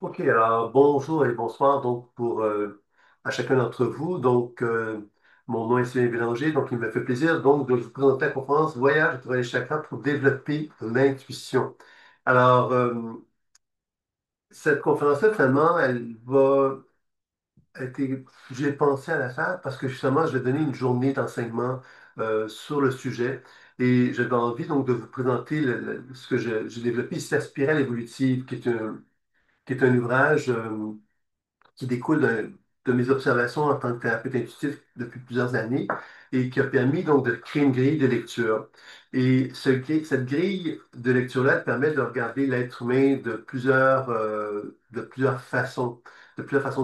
Ok, alors bonjour et bonsoir donc pour à chacun d'entre vous. Mon nom est Sylvain Bélanger, donc il me fait plaisir donc de vous présenter la conférence Voyage à travers les chakras pour développer l'intuition. Alors, cette conférence-là, finalement, elle va être, j'ai pensé à la faire parce que justement, je vais donner une journée d'enseignement sur le sujet et j'avais envie donc de vous présenter ce que j'ai développé ici, la spirale évolutive, qui est un ouvrage. Qui découle de mes observations en tant que thérapeute intuitif depuis plusieurs années et qui a permis donc de créer une grille de lecture. Et cette grille de lecture-là elle permet de regarder l'être humain de plusieurs façons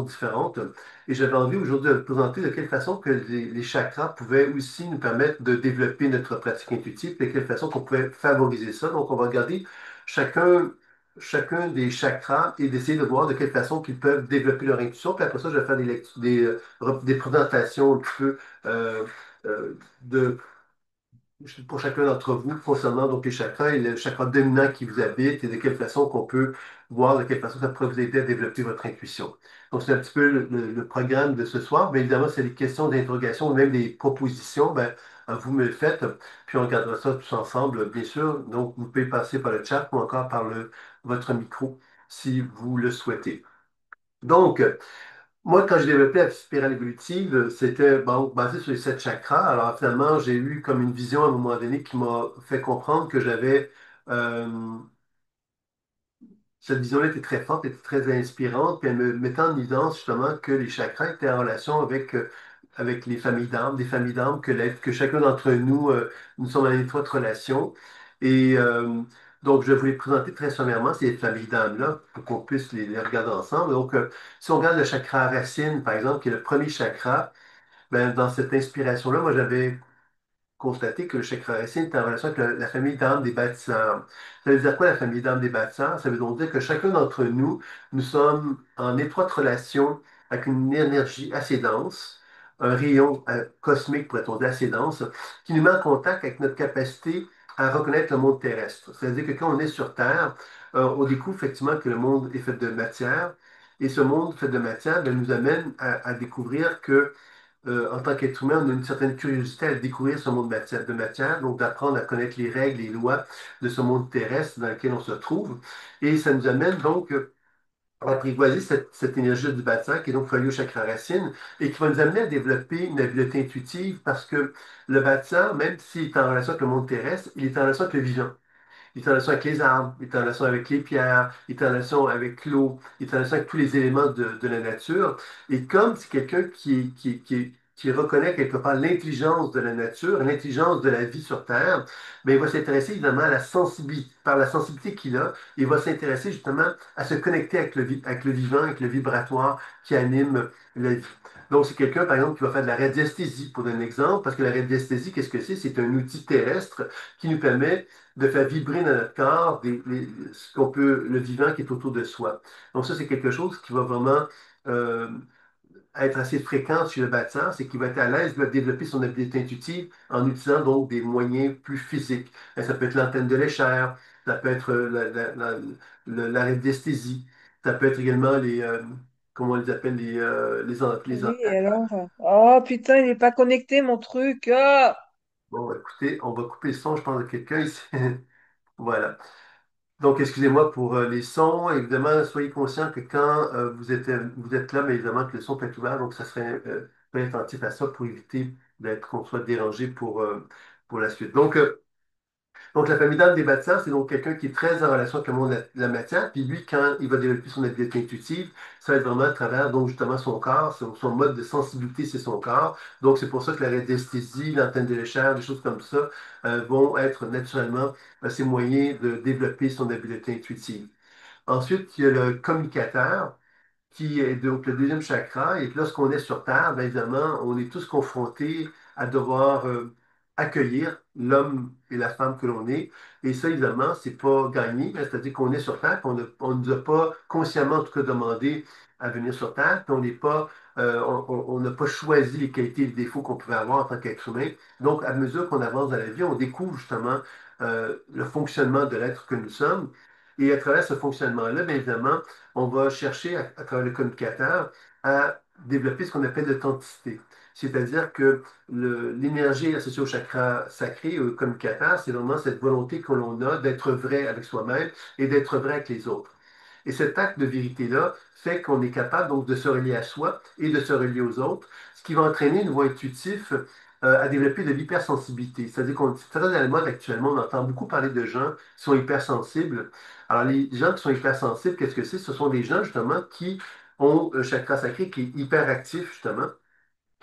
différentes. Et j'avais envie aujourd'hui de présenter de quelle façon que les chakras pouvaient aussi nous permettre de développer notre pratique intuitive et de quelle façon qu'on pouvait favoriser ça. Donc, on va regarder chacun chacun des chakras et d'essayer de voir de quelle façon qu'ils peuvent développer leur intuition. Puis après ça, je vais faire des présentations un petit peu euh, de pour chacun d'entre vous concernant donc les chakras et le chakra dominant qui vous habite et de quelle façon qu'on peut voir de quelle façon ça pourrait vous aider à développer votre intuition. Donc, c'est un petit peu le programme de ce soir. Mais évidemment, c'est des questions d'interrogation ou même des propositions. Ben, vous me le faites, puis on regardera ça tous ensemble, bien sûr. Donc, vous pouvez passer par le chat ou encore par votre micro si vous le souhaitez. Donc, moi, quand j'ai développé la spirale évolutive, c'était bon, basé sur les sept chakras. Alors, finalement, j'ai eu comme une vision à un moment donné qui m'a fait comprendre que j'avais euh, cette vision-là était très forte, était très inspirante, puis elle me mettait en évidence justement que les chakras étaient en relation avec les familles d'âmes, des familles d'âmes que chacun d'entre nous, nous sommes en étroite relation. Et donc, je vais vous les présenter très sommairement, ces familles d'âmes-là, pour qu'on puisse les regarder ensemble. Donc, si on regarde le chakra racine, par exemple, qui est le premier chakra, ben, dans cette inspiration-là, moi, j'avais constater que le chakra racine est en relation avec la famille d'âmes des bâtisseurs. Ça veut dire quoi la famille d'âmes des bâtisseurs? Ça veut donc dire que chacun d'entre nous, nous sommes en étroite relation avec une énergie assez dense, un rayon cosmique, pourrait-on dire, assez dense, qui nous met en contact avec notre capacité à reconnaître le monde terrestre. C'est-à-dire que quand on est sur Terre, on découvre effectivement que le monde est fait de matière, et ce monde fait de matière ben, nous amène à découvrir que en tant qu'être humain, on a une certaine curiosité à découvrir ce monde de matière, donc d'apprendre à connaître les règles, les lois de ce monde terrestre dans lequel on se trouve. Et ça nous amène donc à apprivoiser cette énergie du bâtiment qui est donc reliée au chakra racine et qui va nous amener à développer une habileté intuitive parce que le bâtiment, même s'il est en relation avec le monde terrestre, il est en relation avec le vivant. Il est en relation avec les arbres, il est en relation avec les pierres, il est en relation avec l'eau, il est en relation avec tous les éléments de la nature. Et comme c'est quelqu'un qui reconnaît quelque part l'intelligence de la nature, l'intelligence de la vie sur Terre, ben, il va s'intéresser évidemment à la sensibilité, par la sensibilité qu'il a, il va s'intéresser justement à se connecter avec le vivant, avec le vibratoire qui anime la vie. Donc, c'est quelqu'un, par exemple, qui va faire de la radiesthésie, pour donner un exemple, parce que la radiesthésie, qu'est-ce que c'est? C'est un outil terrestre qui nous permet de faire vibrer dans notre corps ce qu'on peut, le vivant qui est autour de soi. Donc ça, c'est quelque chose qui va vraiment euh, être assez fréquent chez le bâtisseur, c'est qu'il va être à l'aise de développer son habileté intuitive en utilisant donc des moyens plus physiques. Et ça peut être l'antenne de l'échelle, ça peut être la radiesthésie, ça peut être également comment on les appelle, les Oui, antennes. alors. Oh putain, il n'est pas connecté, mon truc. Ah. Bon, écoutez, on va couper le son, je pense, de quelqu'un ici. Voilà. Donc, excusez-moi pour les sons. Évidemment, soyez conscient que quand vous êtes là, mais évidemment que le son peut être ouvert, donc ça serait bien attentif à ça pour éviter qu'on soit dérangé pour la suite. Donc, la famille d'âme des bâtisseurs, c'est donc quelqu'un qui est très en relation avec le monde de la matière. Puis lui, quand il va développer son habileté intuitive, ça va être vraiment à travers donc justement son corps, son mode de sensibilité, c'est son corps. Donc, c'est pour ça que la radiesthésie, l'antenne de l'échelle, des choses comme ça, vont être naturellement ces moyens de développer son habileté intuitive. Ensuite, il y a le communicateur qui est donc le deuxième chakra. Et lorsqu'on est sur Terre, bien évidemment, on est tous confrontés à devoir accueillir l'homme et la femme que l'on est. Et ça, évidemment, c'est pas gagné. C'est-à-dire qu'on est sur Terre, puis on ne nous a pas consciemment, en tout cas, demandé à venir sur Terre, puis on n'est pas, on n'a pas choisi les qualités et les défauts qu'on pouvait avoir en tant qu'être humain. Donc, à mesure qu'on avance dans la vie, on découvre justement le fonctionnement de l'être que nous sommes. Et à travers ce fonctionnement-là, bien évidemment, on va chercher, à travers le communicateur, à développer ce qu'on appelle l'authenticité. C'est-à-dire que l'énergie associée au chakra sacré, au communicateur, c'est vraiment cette volonté que l'on a d'être vrai avec soi-même et d'être vrai avec les autres. Et cet acte de vérité-là fait qu'on est capable donc de se relier à soi et de se relier aux autres, ce qui va entraîner une voie intuitive à développer de l'hypersensibilité. C'est-à-dire qu'on c'est très à la mode actuellement, on entend beaucoup parler de gens qui sont hypersensibles. Alors les gens qui sont hypersensibles, qu'est-ce que c'est? Ce sont des gens justement qui ont un chakra sacré qui est hyperactif justement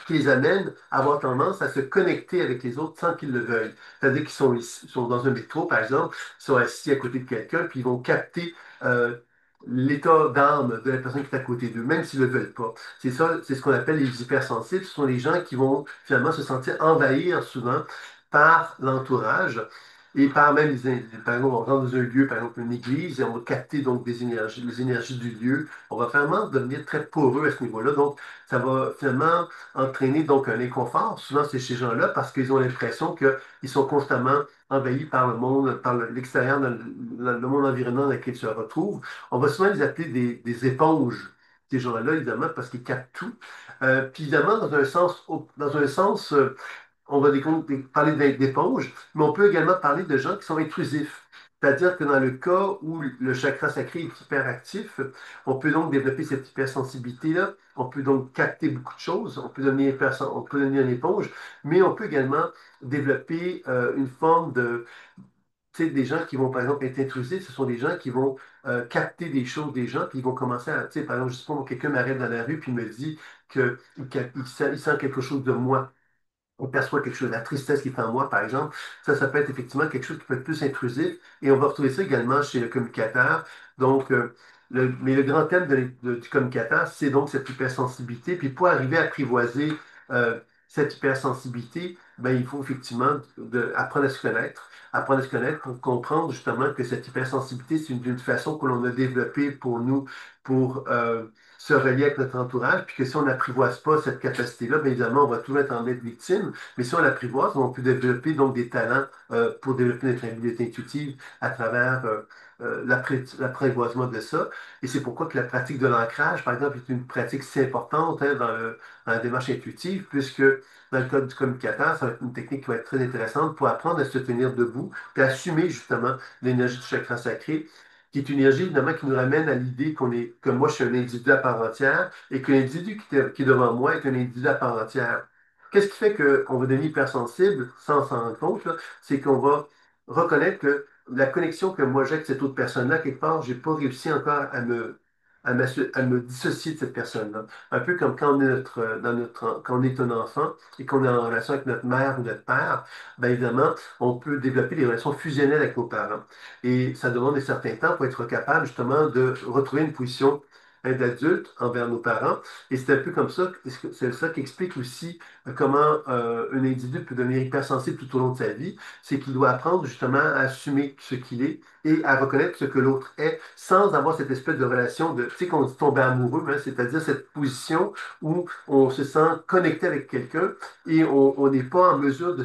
qui les amène à avoir tendance à se connecter avec les autres sans qu'ils le veuillent. C'est-à-dire qu'ils sont, ils sont dans un métro, par exemple, ils sont assis à côté de quelqu'un, puis ils vont capter euh, l'état d'âme de la personne qui est à côté d'eux, même s'ils ne le veulent pas. C'est ça, c'est ce qu'on appelle les hypersensibles. Ce sont les gens qui vont finalement se sentir envahir souvent par l'entourage. Et par même, par exemple, on rentre dans un lieu, par exemple une église, et on va capter donc des énergies, les énergies du lieu. On va vraiment devenir très poreux à ce niveau-là. Donc, ça va finalement entraîner donc un inconfort. Souvent, c'est chez ces gens-là parce qu'ils ont l'impression qu'ils sont constamment envahis par le monde, par l'extérieur, le monde environnant dans lequel ils se retrouvent. On va souvent les appeler des éponges, ces gens-là, évidemment, parce qu'ils captent tout. Puis évidemment, dans un sens, on va parler d'éponge, mais on peut également parler de gens qui sont intrusifs. C'est-à-dire que dans le cas où le chakra sacré est hyperactif, on peut donc développer cette hypersensibilité-là. On peut donc capter beaucoup de choses. On peut devenir une éponge, mais on peut également développer une forme de, tu sais, des gens qui vont, par exemple, être intrusifs. Ce sont des gens qui vont capter des choses des gens, puis ils vont commencer à, tu sais, par exemple, je sais pas, moi, quelqu'un m'arrête dans la rue, puis me dit qu'il sent quelque chose de moi on perçoit quelque chose, la tristesse qui est en moi, par exemple, ça peut être effectivement quelque chose qui peut être plus intrusif. Et on va retrouver ça également chez le communicateur. Donc, mais le grand thème du communicateur, c'est donc cette hypersensibilité. Puis pour arriver à apprivoiser euh, cette hypersensibilité, ben, il faut effectivement apprendre à se connaître. Apprendre à se connaître pour comprendre justement que cette hypersensibilité, c'est une façon que l'on a développée pour nous, pour se relier avec notre entourage, puis que si on n'apprivoise pas cette capacité-là, bien évidemment, on va toujours être en être victime. Mais si on l'apprivoise, on peut développer donc des talents pour développer notre habileté intuitive à travers l'apprivoisement de ça. Et c'est pourquoi que la pratique de l'ancrage, par exemple, est une pratique si importante hein, dans la démarche intuitive, puisque dans le cas du communicateur, ça va être une technique qui va être très intéressante pour apprendre à se tenir debout, puis assumer justement l'énergie du chakra sacré qui est une énergie, évidemment, qui nous ramène à l'idée que moi, je suis un individu à part entière et que l'individu qui est devant moi est un individu à part entière. Qu'est-ce qui fait qu'on va devenir hypersensible sans s'en rendre compte, là? C'est qu'on va reconnaître que la connexion que moi j'ai avec cette autre personne-là, quelque part, j'ai pas réussi encore à me dissocier de cette personne-là. Un peu comme quand on est quand on est un enfant et qu'on est en relation avec notre mère ou notre père, bien évidemment, on peut développer des relations fusionnelles avec nos parents. Et ça demande un certain temps pour être capable justement de retrouver une position d'adulte envers nos parents. Et c'est un peu comme ça, c'est ça qui explique aussi comment un individu peut devenir hypersensible tout au long de sa vie. C'est qu'il doit apprendre justement à assumer ce qu'il est et à reconnaître ce que l'autre est sans avoir cette espèce de relation de, tu sais, qu'on dit tomber amoureux, hein, c'est-à-dire cette position où on se sent connecté avec quelqu'un et on n'est pas en mesure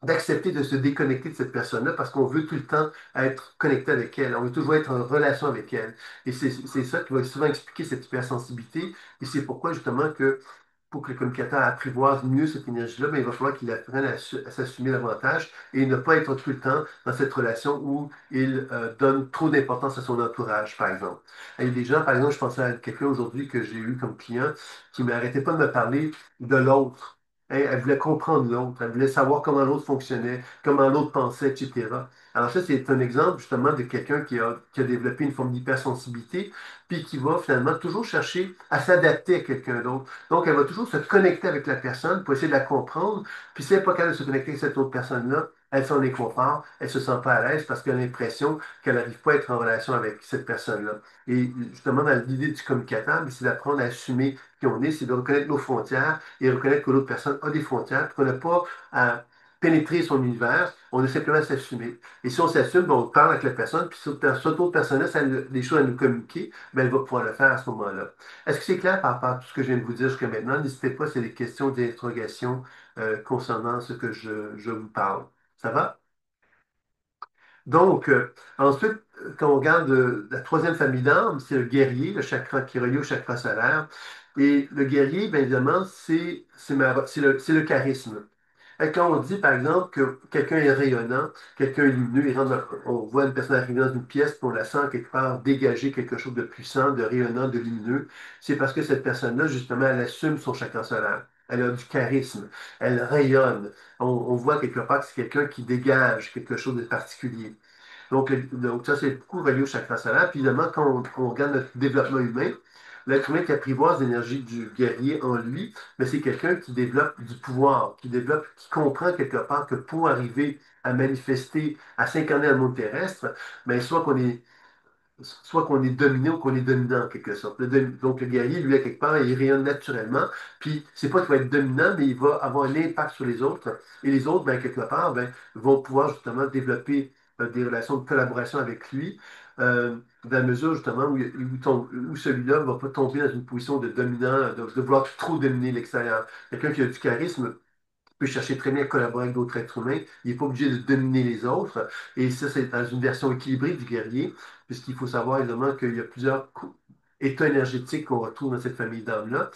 d'accepter de se déconnecter de cette personne-là parce qu'on veut tout le temps être connecté avec elle. On veut toujours être en relation avec elle. Et c'est ça qui va souvent expliquer cette hypersensibilité. Et c'est pourquoi, justement, que pour que le communicateur apprivoise mieux cette énergie-là, ben, il va falloir qu'il apprenne à s'assumer davantage et ne pas être tout le temps dans cette relation où il donne trop d'importance à son entourage, par exemple. Il y a des gens, par exemple, je pensais à quelqu'un aujourd'hui que j'ai eu comme client qui m'arrêtait pas de me parler de l'autre. Elle voulait comprendre l'autre, elle voulait savoir comment l'autre fonctionnait, comment l'autre pensait, etc. Alors ça, c'est un exemple justement de quelqu'un qui a développé une forme d'hypersensibilité, puis qui va finalement toujours chercher à s'adapter à quelqu'un d'autre. Donc, elle va toujours se connecter avec la personne pour essayer de la comprendre, puis si elle n'est pas capable de se connecter avec cette autre personne-là, elle s'en inconfort, elle se sent pas à l'aise parce qu'elle a l'impression qu'elle n'arrive pas à être en relation avec cette personne-là. Et justement, dans l'idée du communicateur, c'est d'apprendre à assumer qui on est, c'est de reconnaître nos frontières et reconnaître que l'autre personne a des frontières, puis qu'on n'a pas à pénétrer son univers, on a simplement à s'assumer. Et si on s'assume, ben, on parle avec la personne, puis cette autre personne-là, si elle a des choses à nous communiquer, ben, elle va pouvoir le faire à ce moment-là. Est-ce que c'est clair par rapport à tout ce que je viens de vous dire jusqu'à maintenant? N'hésitez pas si y a des questions, des interrogations concernant ce que je vous parle. Ça va? Donc, ensuite, quand on regarde la troisième famille d'âme, c'est le guerrier, le chakra qui est relié au chakra solaire. Et le guerrier, bien évidemment, c'est le charisme. Et quand on dit, par exemple, que quelqu'un est rayonnant, quelqu'un est lumineux, on voit une personne arriver dans une pièce, puis on la sent quelque part dégager quelque chose de puissant, de rayonnant, de lumineux, c'est parce que cette personne-là, justement, elle assume son chakra solaire. Elle a du charisme, elle rayonne. On voit quelque part que c'est quelqu'un qui dégage quelque chose de particulier. Donc ça, c'est beaucoup relié au chakra solaire. Puis évidemment, quand on regarde notre développement humain, l'être humain qui apprivoise l'énergie du guerrier en lui, mais c'est quelqu'un qui développe du pouvoir, qui comprend quelque part que pour arriver à manifester, à s'incarner dans le monde terrestre, ben, soit qu'on est dominé ou qu'on est dominant en quelque sorte. Donc le guerrier, lui, à quelque part, il rayonne naturellement. Puis c'est pas qu'il va être dominant, mais il va avoir un impact sur les autres. Et les autres, ben, quelque part, ben, vont pouvoir justement développer des relations de collaboration avec lui, dans la mesure justement où celui-là ne va pas tomber dans une position de dominant, de vouloir trop dominer l'extérieur. Quelqu'un qui a du charisme peut chercher très bien à collaborer avec d'autres êtres humains. Il n'est pas obligé de dominer les autres. Et ça, c'est dans une version équilibrée du guerrier, puisqu'il faut savoir évidemment qu'il y a plusieurs états énergétiques qu'on retrouve dans cette famille d'âmes-là.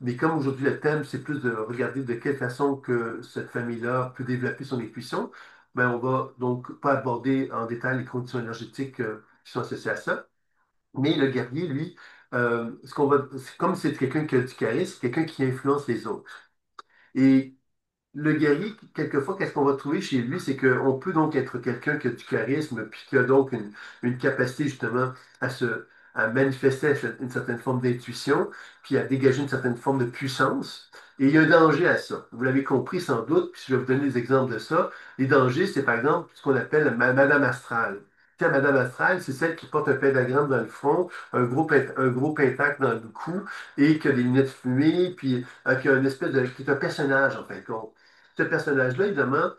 Mais comme aujourd'hui, le thème, c'est plus de regarder de quelle façon que cette famille-là peut développer son intuition, ben, on va donc pas aborder en détail les conditions énergétiques qui sont associées à ça. Mais le guerrier, lui, comme c'est quelqu'un qui a du charisme, c'est quelqu'un qui influence les autres. Et le guerrier, quelquefois, qu'est-ce qu'on va trouver chez lui, c'est qu'on peut donc être quelqu'un qui a du charisme, puis qui a donc une capacité justement à à manifester une certaine forme d'intuition, puis à dégager une certaine forme de puissance. Et il y a un danger à ça. Vous l'avez compris sans doute, puis je vais vous donner des exemples de ça. Les dangers, c'est par exemple ce qu'on appelle Madame Astrale. Tu sais, Madame Astrale, c'est celle qui porte un pentagramme dans le front, un gros pentacle dans le cou, et qui a des lunettes fumées, puis qui a une espèce de, qui est un personnage, en fait. Ce personnage-là, évidemment,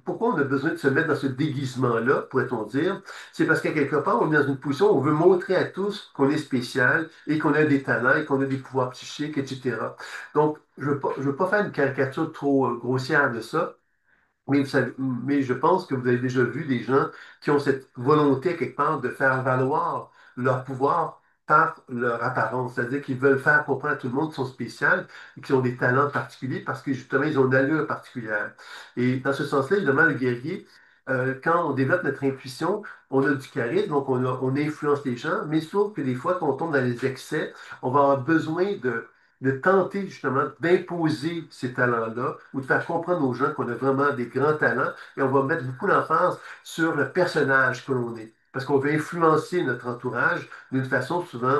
pourquoi on a besoin de se mettre dans ce déguisement-là, pourrait-on dire? C'est parce qu'à quelque part, on est dans une position où on veut montrer à tous qu'on est spécial et qu'on a des talents et qu'on a des pouvoirs psychiques, etc. Donc, je veux pas faire une caricature trop grossière de ça, mais, mais je pense que vous avez déjà vu des gens qui ont cette volonté, quelque part, de faire valoir leur pouvoir par leur apparence. C'est-à-dire qu'ils veulent faire comprendre à tout le monde qu'ils sont spéciaux et qu'ils ont des talents particuliers parce que justement, ils ont une allure particulière. Et dans ce sens-là, évidemment, le guerrier, quand on développe notre intuition, on a du charisme, donc on influence les gens, mais sauf que des fois, quand on tombe dans les excès, on va avoir besoin de tenter justement d'imposer ces talents-là ou de faire comprendre aux gens qu'on a vraiment des grands talents et on va mettre beaucoup d'emphase sur le personnage que l'on est. Parce qu'on veut influencer notre entourage d'une façon souvent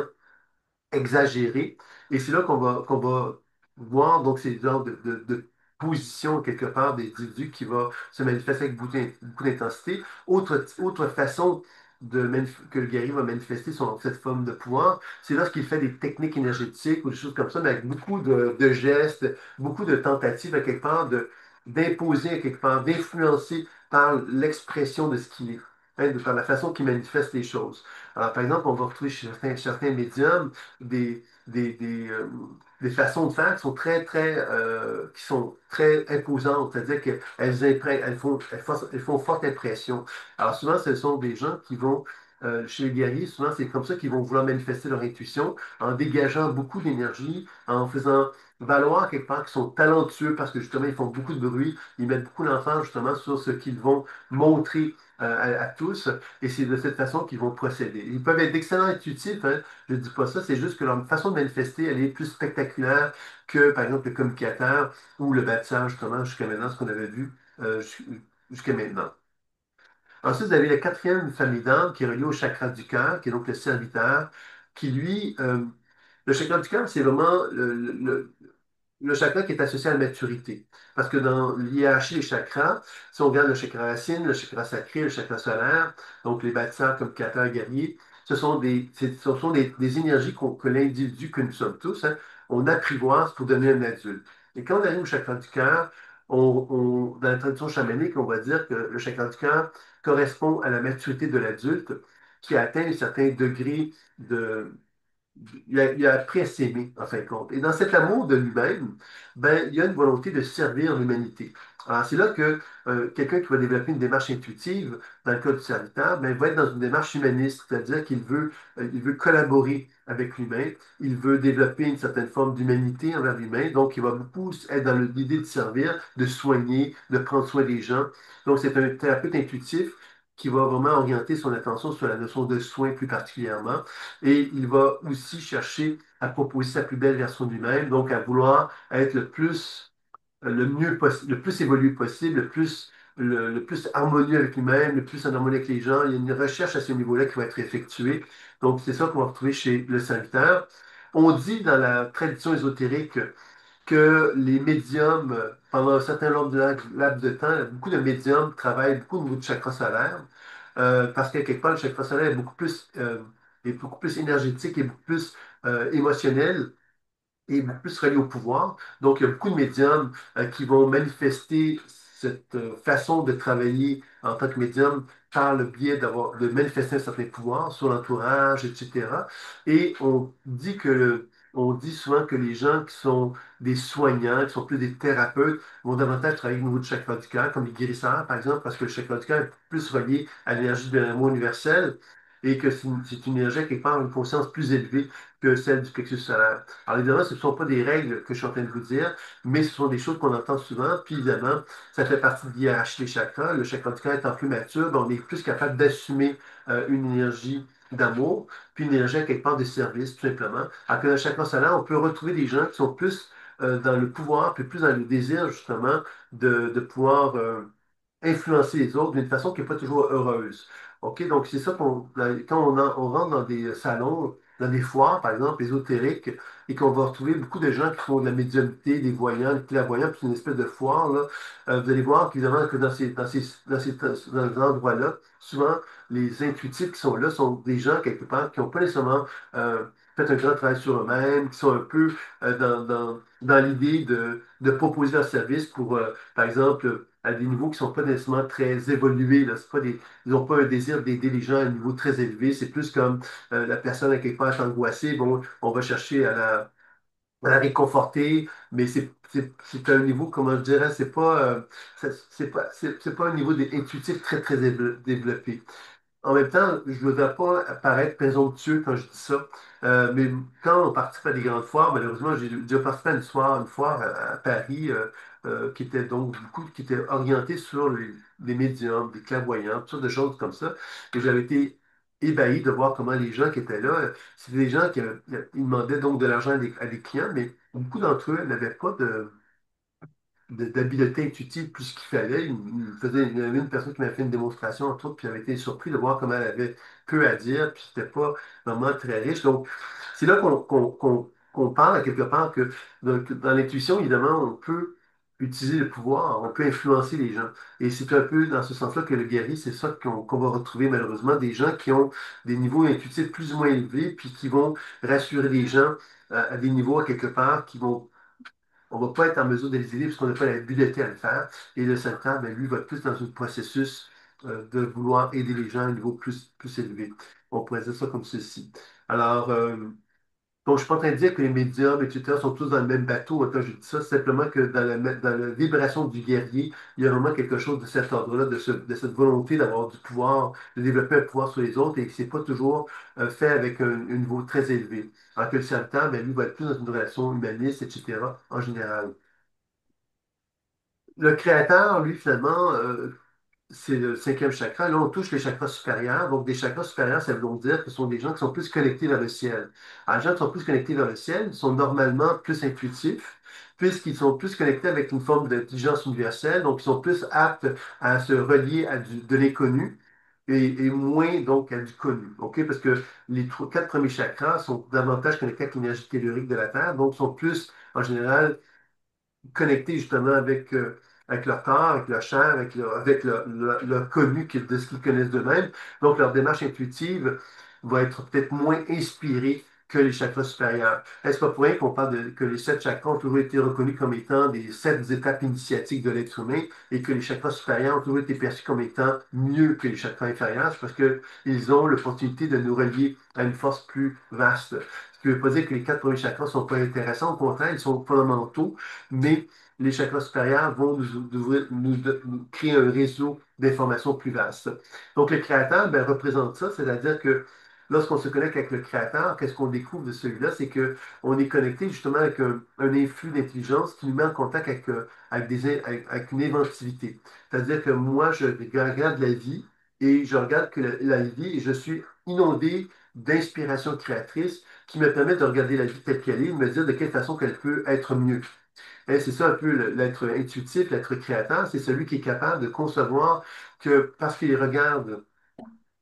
exagéré. Et c'est là qu'on va voir donc ces genres de position quelque part des individus qui va se manifester avec beaucoup d'intensité. Autre façon que le guerrier va manifester cette forme de pouvoir, c'est lorsqu'il fait des techniques énergétiques ou des choses comme ça, mais avec beaucoup de gestes, beaucoup de tentatives à quelque part d'imposer à quelque part, d'influencer par l'expression de ce qu'il est, par la façon qu'il manifeste les choses. Alors, par exemple, on va retrouver chez certains médiums des façons de faire qui sont très imposantes, c'est-à-dire elles font forte impression. Alors souvent, ce sont des gens qui vont, chez les guerriers, souvent c'est comme ça qu'ils vont vouloir manifester leur intuition en dégageant beaucoup d'énergie, en faisant valoir quelque part qu'ils sont talentueux parce que justement ils font beaucoup de bruit, ils mettent beaucoup d'emphase justement sur ce qu'ils vont montrer à tous. Et c'est de cette façon qu'ils vont procéder. Ils peuvent être d'excellents intuitifs, hein, je ne dis pas ça, c'est juste que leur façon de manifester, elle est plus spectaculaire que, par exemple, le communicateur ou le bâtisseur, justement, jusqu'à maintenant, ce qu'on avait vu jusqu'à maintenant. Ensuite, vous avez la quatrième famille d'âme qui est reliée au chakra du cœur, qui est donc le serviteur, qui lui, le chakra du cœur, c'est vraiment le chakra qui est associé à la maturité. Parce que dans l'hiérarchie des chakras, si on regarde le chakra racine, le chakra sacré, le chakra solaire, donc les bâtisseurs comme Kata, guerriers, des énergies que l'individu que nous sommes tous, hein, on apprivoise pour devenir un adulte. Et quand on arrive au chakra du cœur, dans la tradition chamanique, on va dire que le chakra du cœur correspond à la maturité de l'adulte qui a atteint un certain degré de, il a appris à s'aimer, en fin de compte. Et dans cet amour de lui-même, ben, il y a une volonté de servir l'humanité. Alors, c'est là que quelqu'un qui va développer une démarche intuitive, dans le cas du serviteur, ben, va être dans une démarche humaniste, c'est-à-dire il veut collaborer avec l'humain, il veut développer une certaine forme d'humanité envers l'humain, donc il va beaucoup être dans l'idée de servir, de soigner, de prendre soin des gens. Donc, c'est un thérapeute intuitif qui va vraiment orienter son attention sur la notion de soin plus particulièrement, et il va aussi chercher à proposer sa plus belle version de lui-même, donc à vouloir être le mieux possible, le plus évolué possible, le plus harmonieux avec lui-même, le plus en harmonie avec les gens. Il y a une recherche à ce niveau-là qui va être effectuée. Donc, c'est ça qu'on va retrouver chez le serviteur. On dit dans la tradition ésotérique que les médiums, pendant un certain laps de temps, beaucoup de médiums travaillent beaucoup au niveau du chakra solaire, parce que quelque part, le chakra solaire est beaucoup plus énergétique et beaucoup plus émotionnel et beaucoup plus relié au pouvoir. Donc, il y a beaucoup de médiums qui vont manifester cette façon de travailler en tant que médium par le biais de manifester un certain pouvoir sur l'entourage, etc. Et on dit souvent que les gens qui sont des soignants, qui sont plus des thérapeutes, vont davantage travailler au niveau du chakra du cœur, comme les guérisseurs, par exemple, parce que le chakra du cœur est plus relié à l'énergie de l'amour universel et que c'est une énergie qui part une conscience plus élevée que celle du plexus solaire. Alors évidemment, ce ne sont pas des règles que je suis en train de vous dire, mais ce sont des choses qu'on entend souvent. Puis évidemment, ça fait partie de l'hiérarchie des chakras. Le chakra du cœur étant plus mature, ben, on est plus capable d'assumer une énergie d'amour, puis une énergie à quelque part de service, tout simplement. Alors que dans le chakra solaire, on peut retrouver des gens qui sont plus dans le pouvoir, puis plus dans le désir, justement, de pouvoir influencer les autres d'une façon qui n'est pas toujours heureuse. OK? Donc, c'est ça quand on rentre dans des salons, dans des foires, par exemple, ésotériques, et qu'on va retrouver beaucoup de gens qui font de la médiumnité, des voyants, des clairvoyants, puis c'est une espèce de foire, là. Vous allez voir qu'évidemment, que dans ces endroits-là, souvent, les intuitifs qui sont là sont des gens, quelque part, qui n'ont pas nécessairement fait un grand travail sur eux-mêmes, qui sont un peu dans l'idée de proposer leur service pour, par exemple, à des niveaux qui ne sont pas nécessairement très évolués. Là. C'est pas ils n'ont pas un désir d'aider les gens à un niveau très élevé. C'est plus comme la personne à quelque part est angoissée. Bon, on va chercher à la réconforter, mais c'est un niveau, comment je dirais, c'est pas un niveau intuitif très, très développé. En même temps, je ne voudrais pas paraître présomptueux quand je dis ça, mais quand on participe à des grandes foires, malheureusement, j'ai déjà participé à une foire à Paris qui était donc beaucoup, qui était orientée sur les médiums, les clairvoyants, toutes sortes de choses comme ça. Et j'avais été ébahi de voir comment les gens qui étaient là, c'était des gens ils demandaient donc de l'argent à des clients, mais beaucoup d'entre eux n'avaient pas d'habileté intuitive plus qu'il fallait. Il y avait une personne qui m'avait fait une démonstration, entre autres, puis j'avais été surpris de voir comment elle avait peu à dire, puis c'était pas vraiment très riche. Donc, c'est là qu'on parle à quelque part que dans l'intuition, évidemment, on peut utiliser le pouvoir, on peut influencer les gens. Et c'est un peu dans ce sens-là que le guéri, c'est ça qu'on va retrouver malheureusement, des gens qui ont des niveaux intuitifs plus ou moins élevés, puis qui vont rassurer les gens à des niveaux à quelque part qui vont on ne va pas être en mesure de les aider parce qu'on n'a pas l'habilité à le faire. Et le secteur, ben, lui, va être plus dans un processus de vouloir aider les gens à un niveau plus élevé. On pourrait dire ça comme ceci. Alors, donc, je suis pas en train de dire que les médiums, etc., sont tous dans le même bateau quand je dis ça, c'est simplement que dans la vibration du guerrier, il y a vraiment quelque chose de cet ordre-là, de cette volonté d'avoir du pouvoir, de développer un pouvoir sur les autres et que c'est pas toujours fait avec un niveau très élevé. Alors que le serviteur, ben, lui, va être plus dans une relation humaniste, etc., en général. Le créateur, lui, finalement, c'est le cinquième chakra. Là, on touche les chakras supérieurs. Donc, des chakras supérieurs, ça veut donc dire que ce sont des gens qui sont plus connectés vers le ciel. Alors, les gens qui sont plus connectés vers le ciel sont normalement plus intuitifs, puisqu'ils sont plus connectés avec une forme d'intelligence universelle. Donc, ils sont plus aptes à se relier à de l'inconnu et moins donc à du connu. OK? Parce que les quatre premiers chakras sont davantage connectés avec l'énergie tellurique de la Terre. Donc, sont plus, en général, connectés justement avec leur corps, avec leur chair, avec leur connu de ce qu'ils connaissent d'eux-mêmes. Donc, leur démarche intuitive va être peut-être moins inspirée que les chakras supérieurs. Est-ce pas pour rien qu'on parle que les sept chakras ont toujours été reconnus comme étant des sept étapes initiatiques de l'être humain et que les chakras supérieurs ont toujours été perçus comme étant mieux que les chakras inférieurs? C'est parce qu'ils ont l'opportunité de nous relier à une force plus vaste. Ce qui ne veut pas dire que les quatre premiers chakras ne sont pas intéressants, au contraire, ils sont fondamentaux, mais les chakras supérieurs vont nous créer un réseau d'informations plus vaste. Donc, le créateur ben, représente ça, c'est-à-dire que lorsqu'on se connecte avec le créateur, qu'est-ce qu'on découvre de celui-là? C'est qu'on est connecté justement avec un influx d'intelligence qui nous met en contact avec une inventivité. C'est-à-dire que moi, je regarde la vie et je regarde que la vie et je suis inondé d'inspiration créatrice qui me permet de regarder la vie telle qu'elle est, de me dire de quelle façon qu'elle peut être mieux. Et c'est ça un peu l'être intuitif, l'être créateur, c'est celui qui est capable de concevoir que parce qu'il regarde